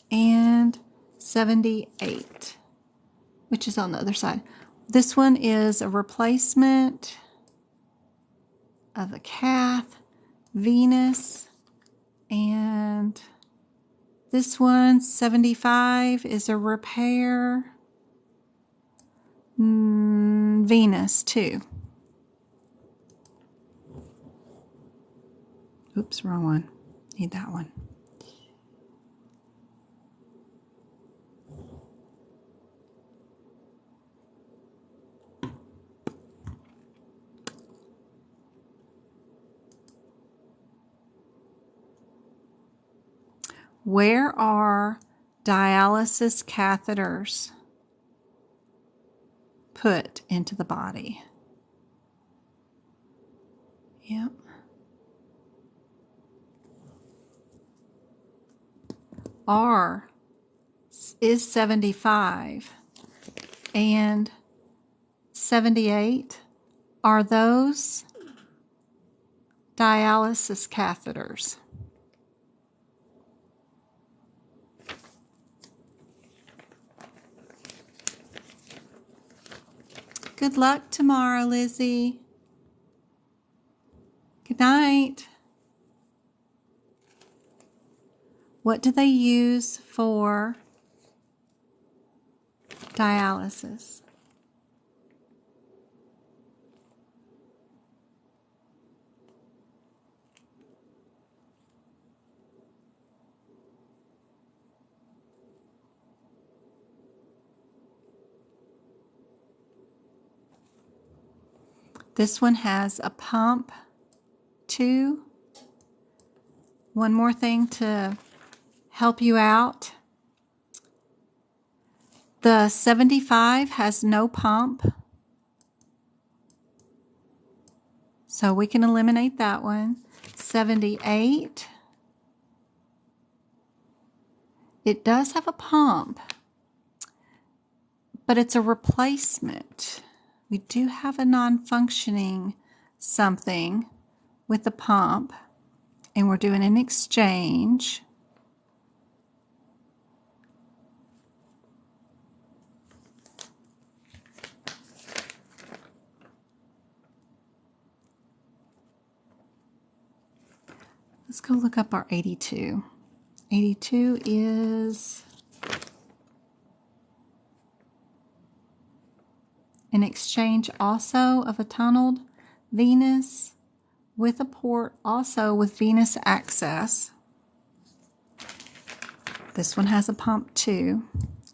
And 78, which is on the other side. This one is a replacement of a cath, venous, and this one, 75, is a repair, venous too. Oops, wrong one. Need that one. Where are dialysis catheters put into the body? Yep. R is 75 and 78. Are those dialysis catheters? Good luck tomorrow, Lizzie. Good night. What do they use for dialysis? This one has a pump too. One more thing to help you out. The 75 has no pump, so we can eliminate that one. 78, it does have a pump, but it's a replacement. We do have a non-functioning something with the pump, and we're doing an exchange. Let's go look up our 82. 82 is an exchange also of a tunneled venous with a port also with venous access. This one has a pump too,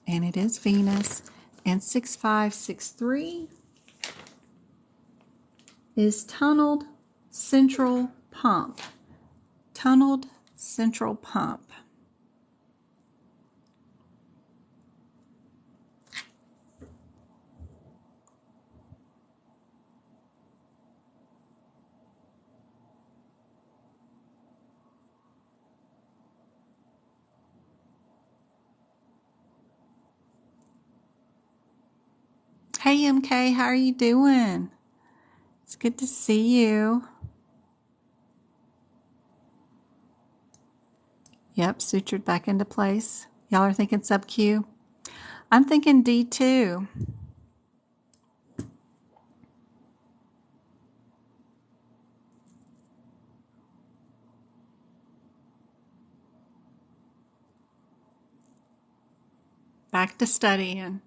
and it is venous. And 6563 is tunneled central pump. Tunneled central pump. Hey MK, how are you doing? It's good to see you. Yep, sutured back into place. Y'all are thinking sub-Q. I'm thinking D2. Back to studying.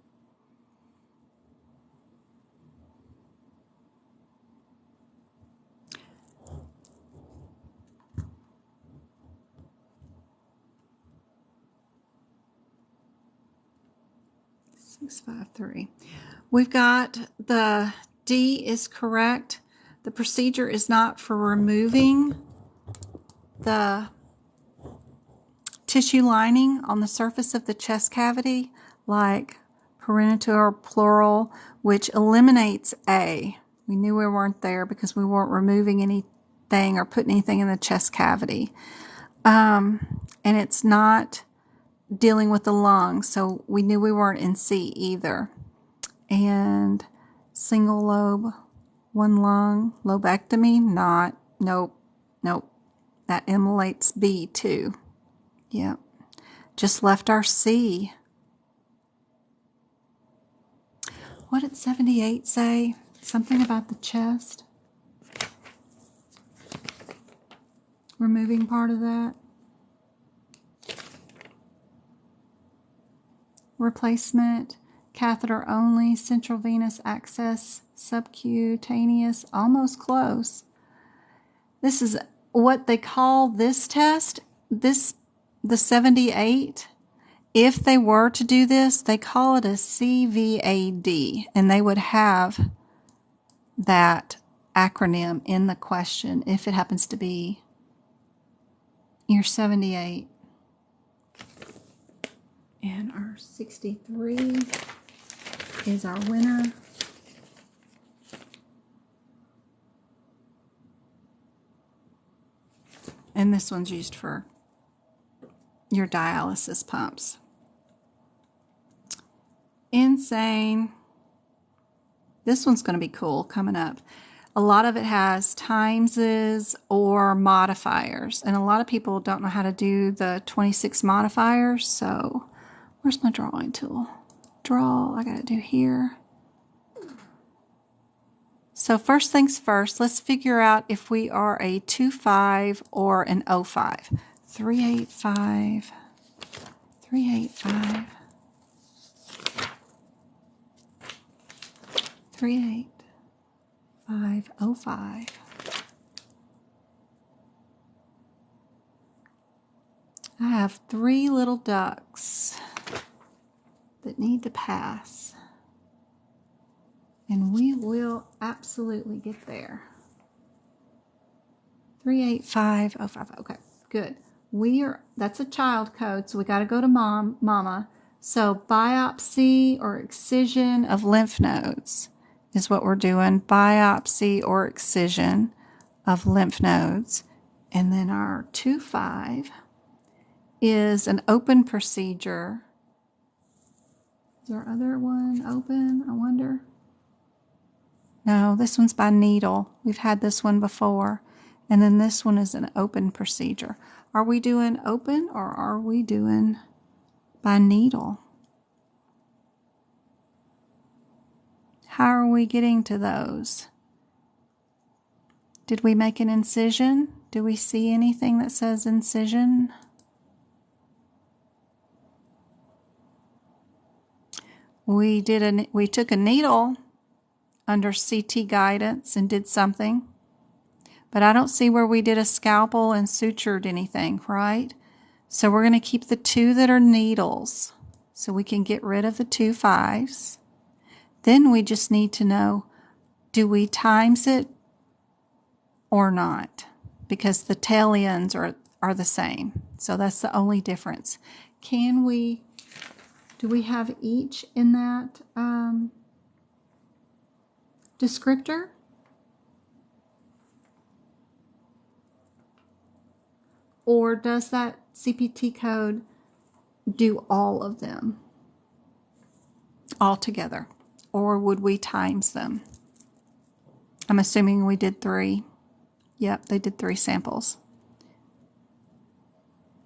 Six, 5, 3. We've got the D is correct. The procedure is not for removing the tissue lining on the surface of the chest cavity, like parietal or pleural, which eliminates A. We knew we weren't there because we weren't removing anything or putting anything in the chest cavity. And it's not dealing with the lungs, so we knew we weren't in C either. And single lobe, one lung, lobectomy, not, nope. That emulates B too. Yep. Just left our C. What did 78 say? Something about the chest? Removing part of that? Replacement, catheter only, central venous access, subcutaneous, almost close. This is what they call this test. The 78, if they were to do this, they call it a CVAD, and they would have that acronym in the question if it happens to be your 78. And our 63 is our winner. And this one's used for your dialysis pumps. Insane. This one's going to be cool coming up. A lot of it has timeses or modifiers, and a lot of people don't know how to do the 26 modifiers, so where's my drawing tool? Draw, I gotta do here. So first things first, let's figure out if we are a 2-5 or an 0-5. 3-8-5, 3-8-5, 3-8-5-0-5. I have 3 little ducks that need to pass, and we will absolutely get there. 3-8-5-0-5. Okay, good. That's a child code, so we got to go to mama. So biopsy or excision of lymph nodes is what we're doing. Biopsy or excision of lymph nodes. And then our 2-5 is an open procedure. Is our other one open, I wonder? No, this one's by needle. We've had this one before. And then this one is an open procedure. Are we doing open or are we doing by needle? How are we getting to those? Did we make an incision? Do we see anything that says incision? We took a needle under CT guidance and did something, but I don't see where we did a scalpel and sutured anything, right? So we're going to keep the 2 that are needles so we can get rid of the 2 5s. Then we just need to know, do we times it or not? Because the tail ends are the same. So that's the only difference. Do we have each in that descriptor? Or does that CPT code do all of them all together? Or would we times them? I'm assuming we did 3. Yep, they did 3 samples.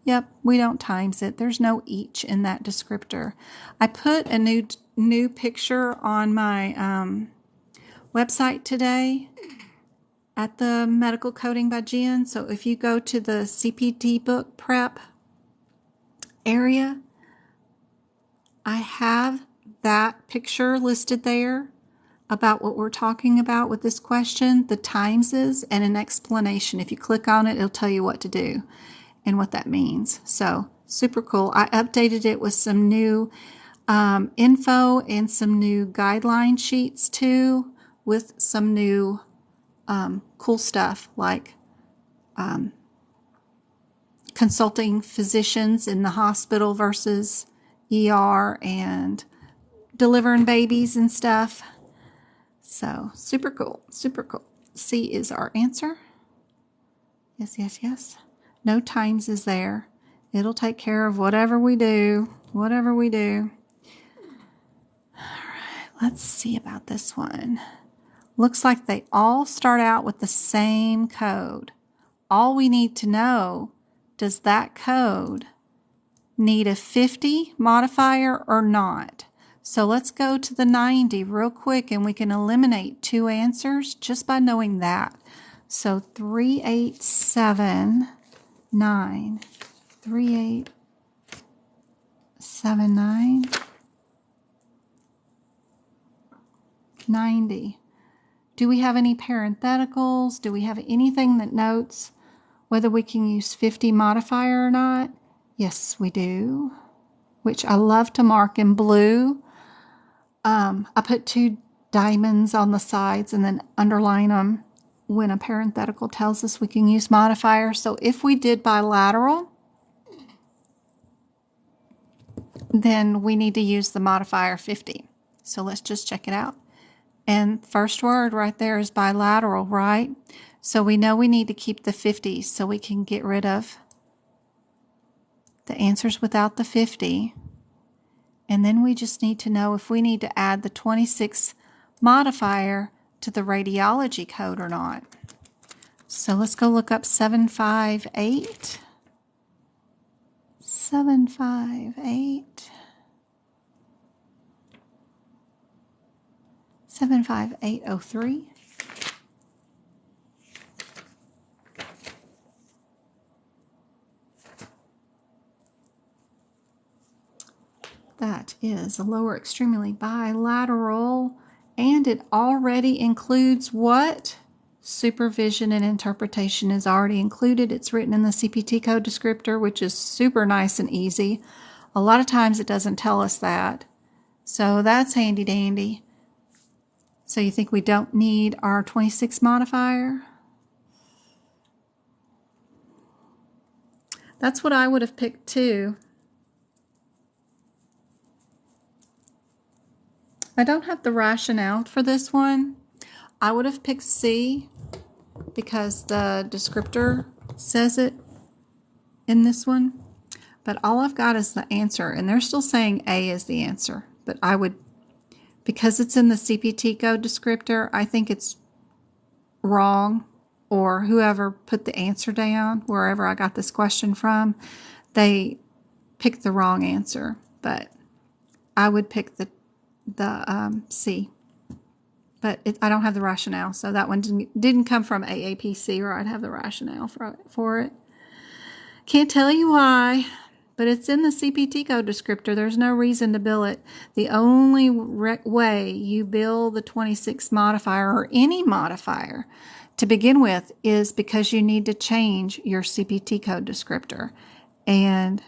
Yep, we don't times it. There's no each in that descriptor. I put a new picture on my website today at the Medical Coding by Jen. So if you go to the CPT book prep area, I have that picture listed there about what we're talking about with this question, the timeses, and an explanation. If you click on it, it'll tell you what to do and what that means. So super cool. I updated it with some new info and some new guideline sheets too, with some new cool stuff like consulting physicians in the hospital versus ER and delivering babies and stuff. So super cool, super cool. C is our answer. Yes, yes, yes. No times is there. It'll take care of whatever we do, whatever we do. All right, let's see about this one. Looks like they all start out with the same code. All we need to know, does that code need a 50 modifier or not? So let's go to the 90 real quick and we can eliminate 2 answers just by knowing that. So 3879, 3879, 90. Do we have any parentheticals? Do we have anything that notes whether we can use 50 modifier or not? Yes, we do, which I love to mark in blue. I put 2 diamonds on the sides and then underline them when a parenthetical tells us we can use modifier. So if we did bilateral, then we need to use the modifier 50. So let's just check it out. And first word right there is bilateral, right? So we know we need to keep the 50 so we can get rid of the answers without the 50. And then we just need to know if we need to add the 26 modifier to the radiology code or not. So let's go look up 758. 758. 75803. That is a lower extremely bilateral, and it already includes what? Supervision and interpretation is already included. It's written in the CPT code descriptor, which is super nice and easy. A lot of times it doesn't tell us that. So that's handy dandy. So you think we don't need our 26 modifier? That's what I would have picked too. I don't have the rationale for this one. I would have picked C because the descriptor says it in this one. But all I've got is the answer, and they're still saying A is the answer. But I would, because it's in the CPT code descriptor, I think it's wrong, or whoever put the answer down, wherever I got this question from, they picked the wrong answer. But I would pick the C. But I don't have the rationale, so that one didn't come from AAPC, or I'd have the rationale for it. Can't tell you why, but it's in the CPT code descriptor. There's no reason to bill it. The only way you bill the 26 modifier, or any modifier to begin with, is because you need to change your CPT code descriptor. And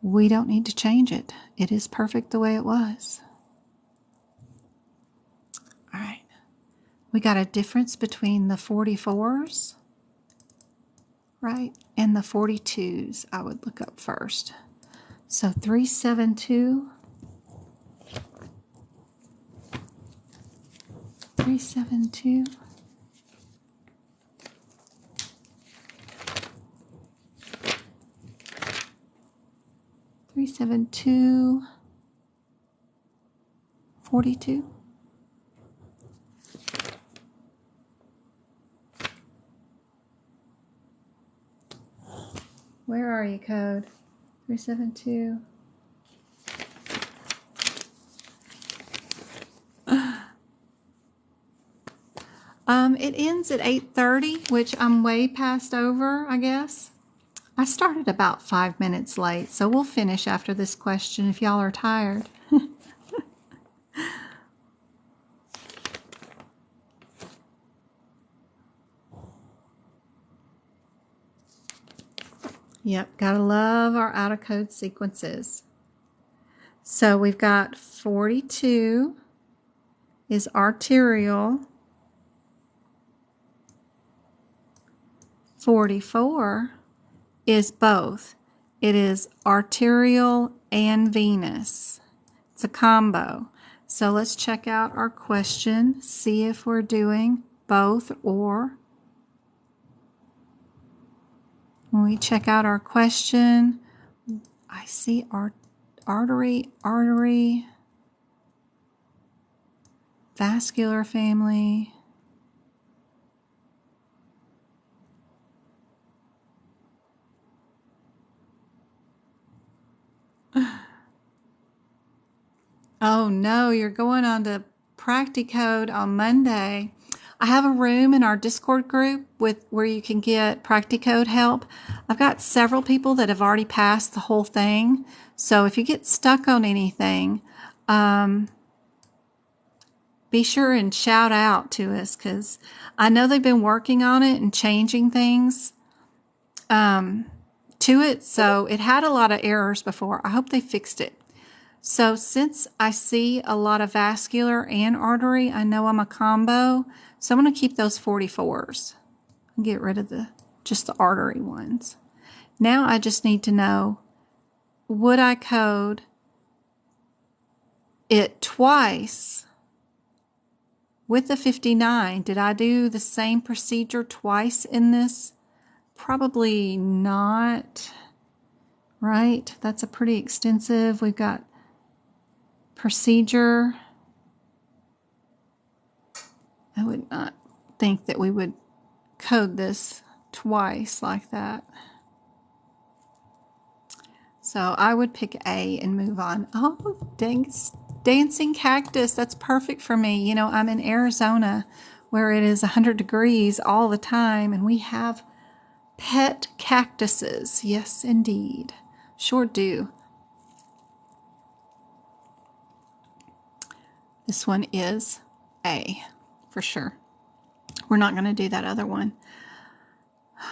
we don't need to change it. It is perfect the way it was. All right. We got a difference between the 44s, right, and the 42s I would look up first. So 372, 372, 372, 42. Where are you, code? 372. It ends at 8:30, which I'm way past over, I guess. I started about 5 minutes late, so we'll finish after this question if y'all are tired. Yep, gotta love our out-of-code sequences. So we've got 42 is arterial. 44 is both. It is arterial and venous. It's a combo. So let's check out our question, see if we're doing both or. When we check out our question, I see artery, vascular family. Oh no, you're going on to Practicode on Monday. I have a room in our Discord group where you can get Practicode help. I've got several people that have already passed the whole thing. So if you get stuck on anything, be sure and shout out to us, because I know they've been working on it and changing things to it. So it had a lot of errors before. I hope they fixed it. So since I see a lot of vascular and artery, I know I'm a combo. So I'm going to keep those 44s and get rid of just the artery ones. Now I just need to know, would I code it twice with the 59? Did I do the same procedure twice in this? Probably not, right? That's a pretty extensive. We've got procedure. I would not think that we would code this twice like that. So I would pick A and move on. Oh, dancing cactus. That's perfect for me. You know, I'm in Arizona where it is 100 degrees all the time, and we have pet cactuses. Yes, indeed. Sure do. This one is A for sure. We're not going to do that other one.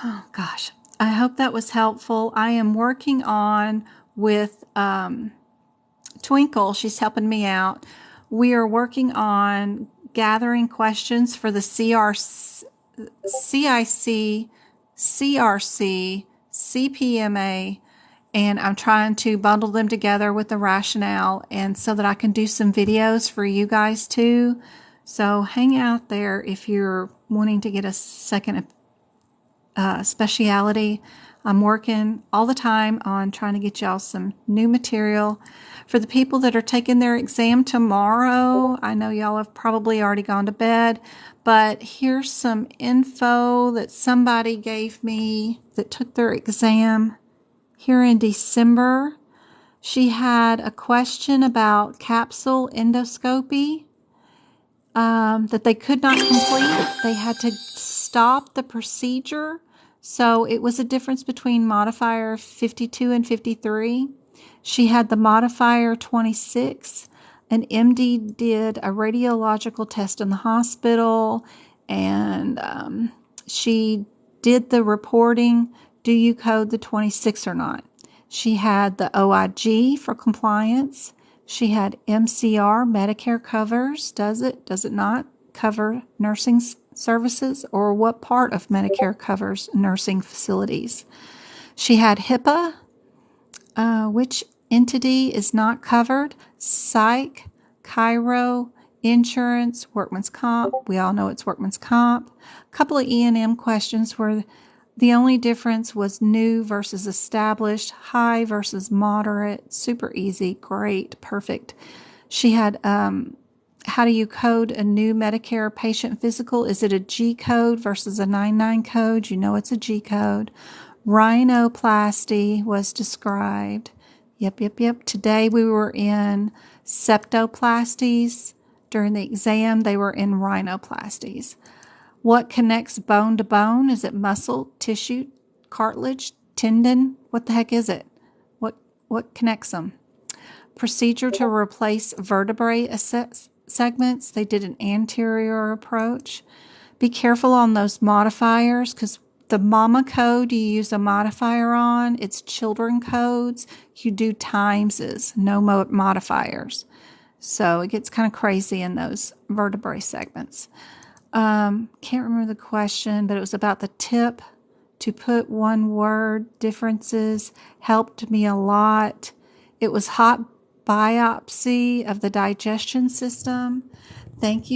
Oh gosh, I hope that was helpful. I am working on with Twinkle. She's helping me out. We are working on gathering questions for the CIC, CRC, CPMA, and I'm trying to bundle them together with the rationale, and so that I can do some videos for you guys too. So hang out there if you're wanting to get a second specialty. I'm working all the time on trying to get y'all some new material. For the people that are taking their exam tomorrow, I know y'all have probably already gone to bed, but here's some info that somebody gave me that took their exam here in December. She had a question about capsule endoscopy that they could not complete. They had to stop the procedure. So it was a difference between modifier 52 and 53. She had the modifier 26. An MD did a radiological test in the hospital, and she did the reporting. Do you code the 26 or not? She had the OIG for compliance. She had MCR, Medicare covers. Does it not cover nursing services, or what part of Medicare covers nursing facilities? She had HIPAA, which entity is not covered? Psych, Chiro, insurance, workman's comp. We all know it's workman's comp. A couple of E&M questions where the only difference was new versus established, high versus moderate, super easy, great, perfect. She had, how do you code a new Medicare patient physical? Is it a G code versus a 99 code? You know it's a G code. Rhinoplasty was described. Yep. Today we were in septoplasties. During the exam, they were in rhinoplasties. What connects bone to bone? Is it muscle, tissue, cartilage, tendon? What the heck is it? What connects them? Procedure to replace vertebrae segments. They did an anterior approach. Be careful on those modifiers, because the mama code you use a modifier on, it's children codes. You do timeses, no modifiers. So it gets kind of crazy in those vertebrae segments. Can't remember the question, but it was about the tip to put one word differences. Helped me a lot. It was hot biopsy of the digestion system. Thank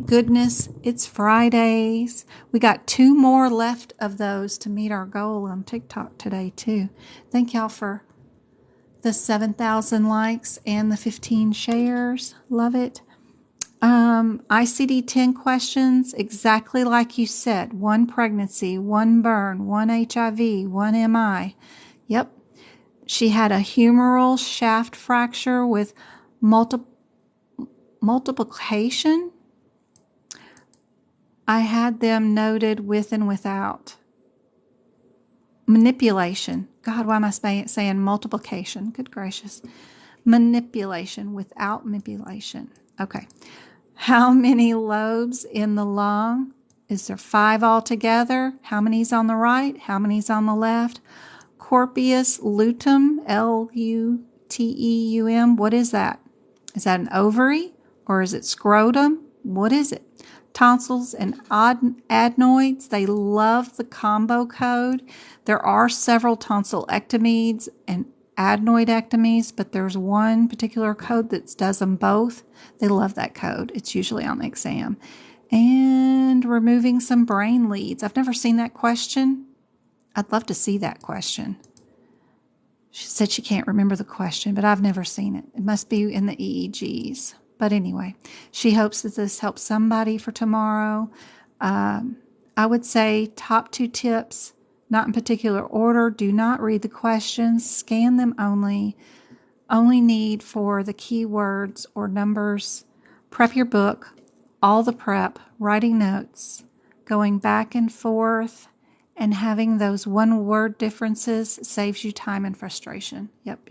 goodness it's Fridays. We got 2 more left of those to meet our goal on TikTok today too. Thank y'all for the 7,000 likes and the 15 shares. Love it. ICD 10 questions, exactly like you said. 1 pregnancy, 1 burn, 1 HIV, 1 MI. Yep. She had a humeral shaft fracture with multiplication. I had them noted with and without. Manipulation. God, why am I saying multiplication? Good gracious. Manipulation without manipulation. Okay. How many lobes in the lung? Is there 5 altogether? How many's on the right? How many's on the left? Corpus luteum, Luteum. What is that? Is that an ovary or is it scrotum? What is it? Tonsils and adenoids. They love the combo code. There are several tonsillectomies and adenoidectomies, but there's one particular code that does them both. They love that code. It's usually on the exam. And removing some brain leads. I've never seen that question. I'd love to see that question. She said she can't remember the question, but I've never seen it. It must be in the EEGs. But anyway, she hopes that this helps somebody for tomorrow. I would say top 2 tips, not in particular order. Do not read the questions. Scan them only. Only need for the keywords or numbers. Prep your book. All the prep. Writing notes. Going back and forth. And having those 1-word differences saves you time and frustration. Yep.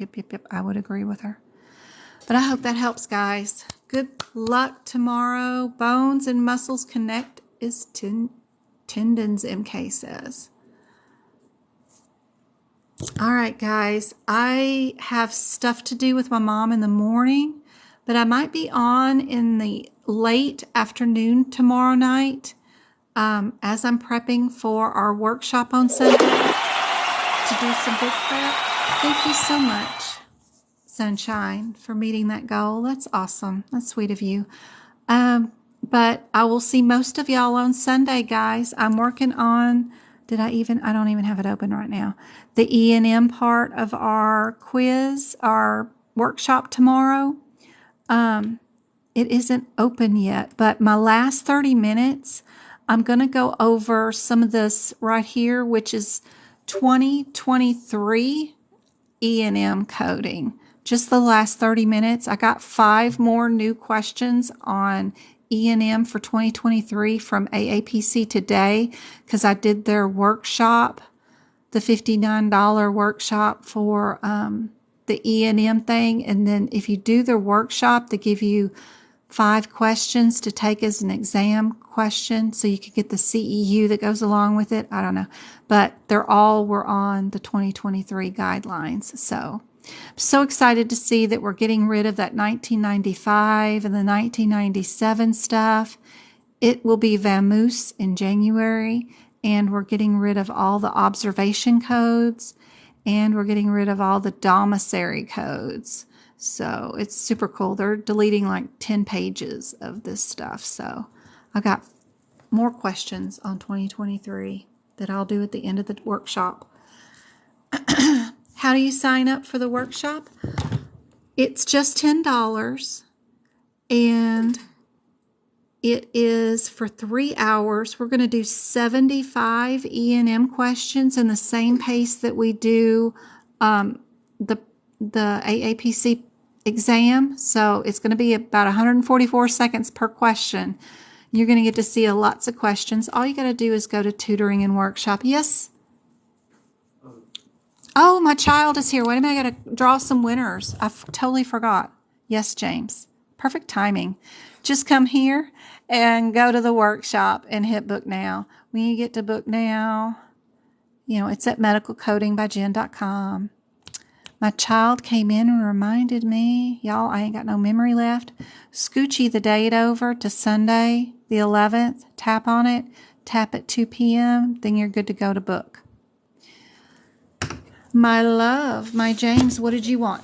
I would agree with her. But I hope that helps, guys. Good luck tomorrow. Bones and muscles connect is tendons, MK says. All right, guys. I have stuff to do with my mom in the morning, but I might be on in the late afternoon tomorrow night as I'm prepping for our workshop on Sunday to to do some book prep. Thank you so much, Sunshine, for meeting that goal. That's awesome. That's sweet of you. But I will see most of y'all on Sunday, guys. I'm working on, I don't even have it open right now. The E&M part of our quiz, our workshop tomorrow. It isn't open yet, but my last 30 minutes, I'm going to go over some of this right here, which is 2023 E&M coding. Just the last 30 minutes. I got 5 more new questions on E&M for 2023 from AAPC today because I did their workshop, the $59 workshop for the E&M thing. And then if you do their workshop, they give you 5 questions to take as an exam question so you could get the CEU that goes along with it. I don't know. But were on the 2023 guidelines. So I'm so excited to see that we're getting rid of that 1995 and the 1997 stuff. It will be vamoose in January, and we're getting rid of all the observation codes, and we're getting rid of all the domicary codes. So it's super cool. They're deleting like 10 pages of this stuff. So I got more questions on 2023 that I'll do at the end of the workshop. How do you sign up for the workshop? It's just $10, and it is for 3 hours. We're going to do 75 E&M questions in the same pace that we do the AAPC exam. So it's going to be about 144 seconds per question. You're going to get to see lots of questions. All you got to do is go to tutoring and workshop. Yes? Oh, my child is here. Wait a minute. I got to draw some winners. I totally forgot. Yes, James. Perfect timing. Just come here and go to the workshop and hit book now. When you get to book now, it's at medicalcodingbyjen.com. My child came in and reminded me, y'all, I ain't got no memory left. Scoochie the date over to Sunday, the 11th. Tap on it. Tap at 2 p.m. Then you're good to go to book. My love, my James, what did you want?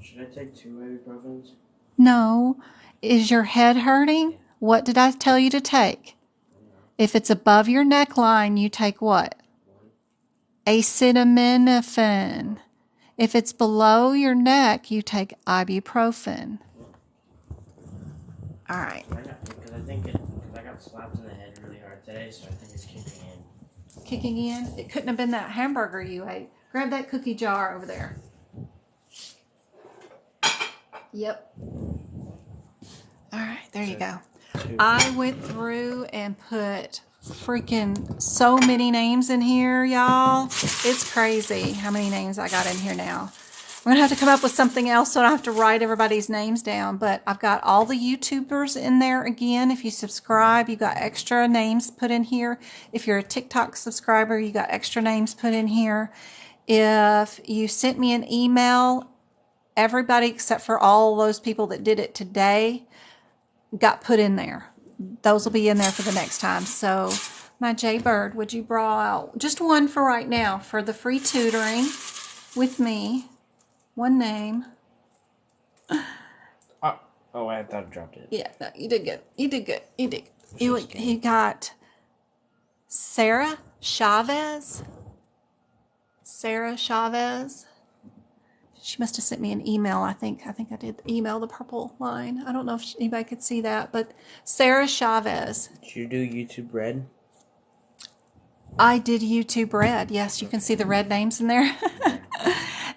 Should I take 2 ibuprofens? No. Is your head hurting? What did I tell you to take? If it's above your neckline, you take what? Acetaminophen. If it's below your neck, you take ibuprofen. All right. Because I got slapped in the head really hard today, so I think it's kicking in. Kicking in? It couldn't have been that hamburger you ate. Grab that cookie jar over there. Yep. All right, there you go. I went through and put freaking so many names in here, y'all. It's crazy how many names I got in here now. I'm going to have to come up with something else so I don't have to write everybody's names down. But I've got all the YouTubers in there again. If you subscribe, you got extra names put in here. If you're a TikTok subscriber, you got extra names put in here. If you sent me an email, everybody except for all those people that did it today got put in there. Those will be in there for the next time. So my Jaybird, would you draw out just one for right now for the free tutoring with me? One name. Oh, I thought I dropped it. Yeah, no, you did good. You did good. You did. You got Sarah Chavez. Sarah Chavez. She must have sent me an email. I think I did email the purple line. I don't know if anybody could see that, but Sarah Chavez. Did you do YouTube Red? I did YouTube Red. Yes, you can see the red names in there.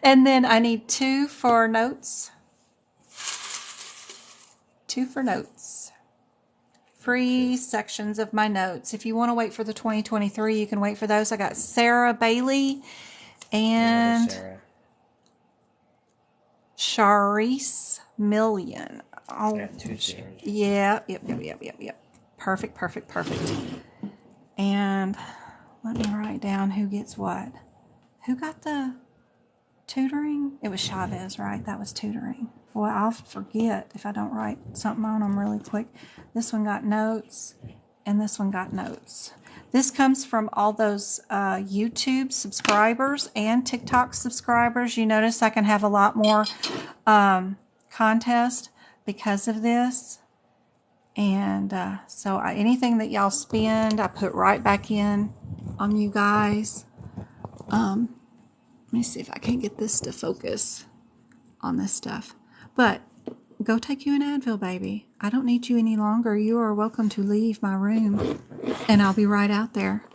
And then I need 2 for notes. 2 for notes. Free sections of my notes. If you want to wait for the 2023, you can wait for those. I got Sarah Bailey and Charisse Million. Oh, got 2 Sarahs. Yeah. Yep. Perfect. And let me write down who gets what. Who got the tutoring? It was Chavez, right? That was tutoring. Boy, I'll forget if I don't write something on them really quick. This one got notes, and this one got notes. This comes from all those YouTube subscribers and TikTok subscribers. You notice I can have a lot more contest because of this. And so anything that y'all spend, I put right back in on you guys. Let me see if I can get this to focus on this stuff. But go take you an Advil, baby. I don't need you any longer. You are welcome to leave my room, and I'll be right out there.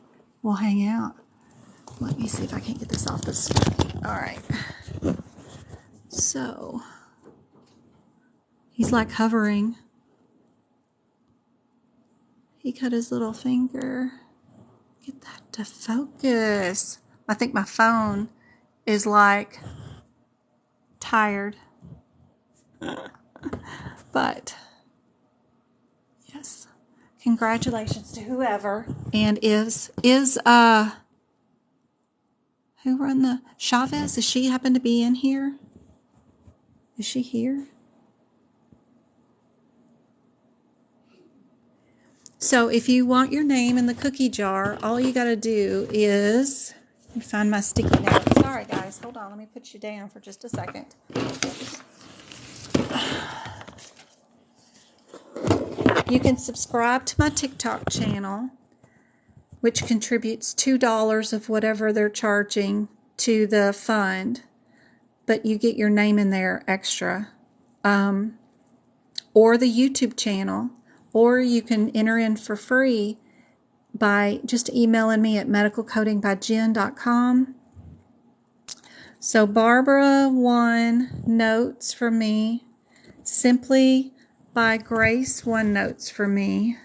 We'll hang out. Let me see if I can get this off the screen. All right. So, he's like hovering. He cut his little finger. Get that to focus. I think my phone is like tired. But yes, congratulations to whoever. And is who run the Chavez? Does she happen to be in here? Is she here? So if you want your name in the cookie jar, all you got to do is, let me find my sticky note. Sorry guys, hold on. Let me put you down for just a second. You can subscribe to my TikTok channel, which contributes $2 of whatever they're charging to the fund, but you get your name in there extra. Or the YouTube channel, or you can enter in for free by just emailing me at medicalcodingbyjen.com. So Barbara won notes from me. Simply by Grace won notes for me.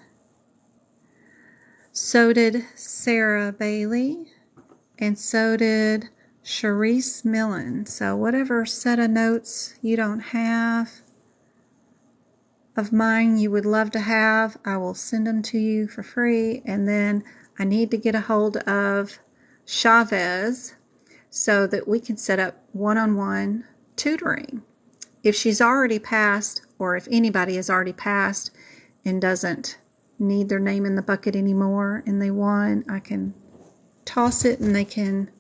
So did Sarah Bailey, and so did Sharice Millen. So whatever set of notes you don't have of mine you would love to have, I will send them to you for free. And then I need to get a hold of Chavez so that we can set up one-on-one tutoring. If she's already passed, or if anybody has already passed and doesn't need their name in the bucket anymore and they won, I can toss it and they can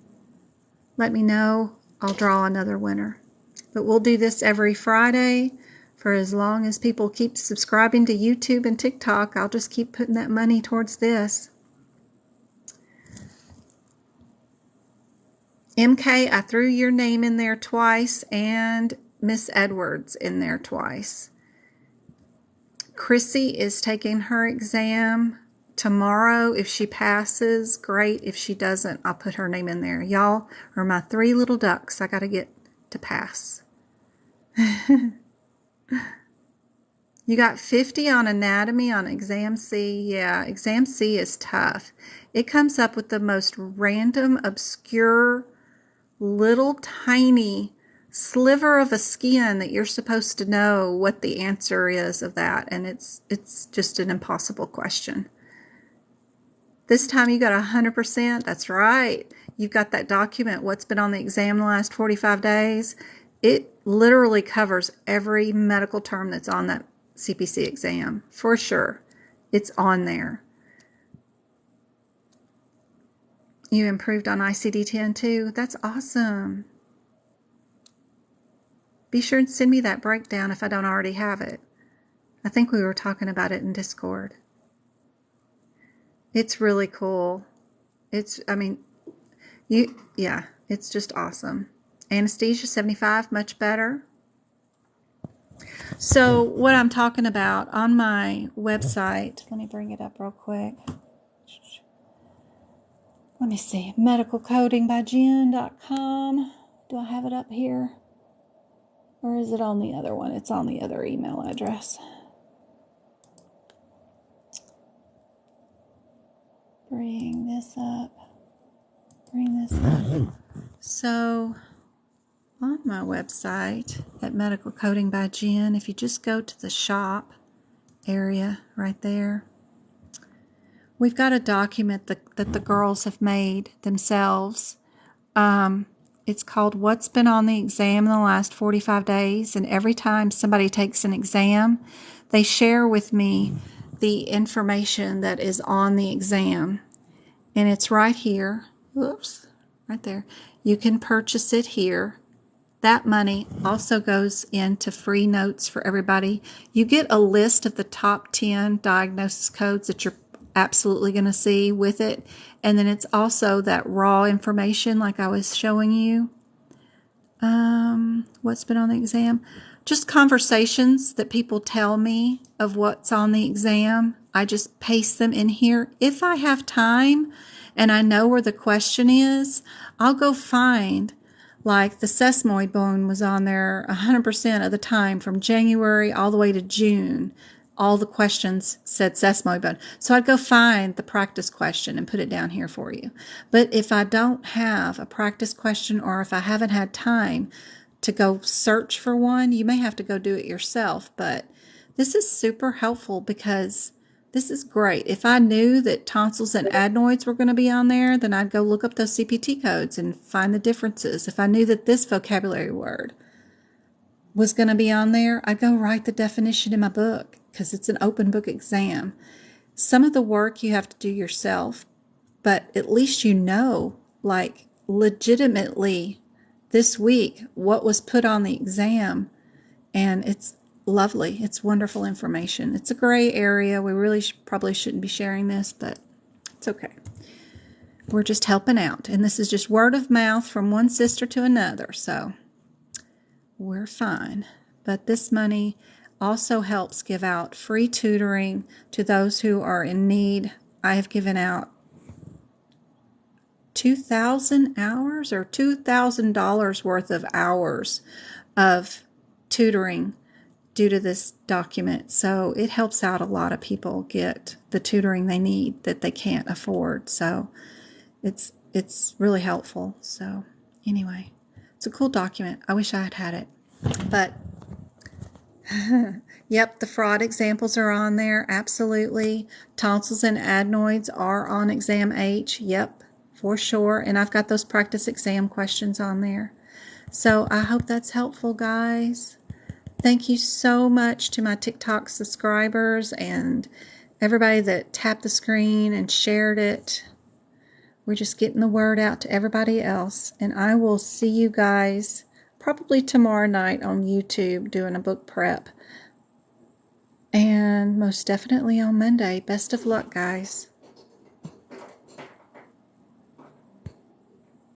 let me know. I'll draw another winner. But we'll do this every Friday for as long as people keep subscribing to YouTube and TikTok. I'll just keep putting that money towards this. MK, I threw your name in there twice and Miss Edwards in there twice. Chrissy is taking her exam tomorrow. If she passes, great. If she doesn't, I'll put her name in there. Y'all are my 3 little ducks I got to get to pass. You got 50 on anatomy on exam C. Yeah, exam C is tough. It comes up with the most random, obscure, little tiny sliver of a skin that you're supposed to know what the answer is of that, and it's just an impossible question. This time you got 100%. That's right. You've got that document, what's been on the exam the last 45 days. It literally covers every medical term that's on that CPC exam, for sure. It's on there. You improved on ICD-10 too? That's awesome. Be sure and send me that breakdown if I don't already have it. I think we were talking about it in Discord. It's really cool. It's just awesome. Anesthesia 75, much better. So what I'm talking about on my website, let me bring it up real quick. Let me see, medicalcodingbyjen.com. Do I have it up here? Or is it on the other one? It's on the other email address. Bring this up. So, on my website at Medical Coding by Jen, if you just go to the shop area right there, we've got a document that the girls have made themselves. It's called What's Been on the Exam in the Last 45 Days. And every time somebody takes an exam, they share with me the information that is on the exam. and it's right here. Whoops, right there. You can purchase it here. That money also goes into free notes for everybody. You get a list of the top 10 diagnosis codes that you're absolutely going to see with it. And then it's also that raw information like I was showing you. What's been on the exam? Just conversations that people tell me of what's on the exam. I just paste them in here. If I have time and I know where the question is, I'll go find, like the sesamoid bone was on there 100% of the time from January all the way to June. All the questions said sesamoid bone. So I'd go find the practice question and put it down here for you. But if I don't have a practice question, or if I haven't had time to go search for one, you may have to go do it yourself. But this is super helpful because this is great. If I knew that tonsils and adenoids were going to be on there, then I'd go look up those CPT codes and find the differences. If I knew that this vocabulary word was going to be on there, I'd go write the definition in my book because it's an open book exam. Some of the work you have to do yourself, but at least you know, like legitimately this week, what was put on the exam, and it's lovely. It's wonderful information. It's a gray area. We really probably shouldn't be sharing this, but it's okay. We're just helping out, and this is just word of mouth from one sister to another, so we're fine. But this money also helps give out free tutoring to those who are in need. I have given out 2,000 hours or $2,000 worth of hours of tutoring due to this document. So it helps out a lot of people get the tutoring they need that they can't afford. So it's really helpful. So anyway, it's a cool document. I wish I had had it. But yep, the fraud examples are on there. Absolutely. Tonsils and adenoids are on exam H. Yep, for sure. And I've got those practice exam questions on there. So I hope that's helpful, guys. Thank you so much to my TikTok subscribers and everybody that tapped the screen and shared it. We're just getting the word out to everybody else. And I will see you guys probably tomorrow night on YouTube doing a book prep. And most definitely on Monday. Best of luck, guys.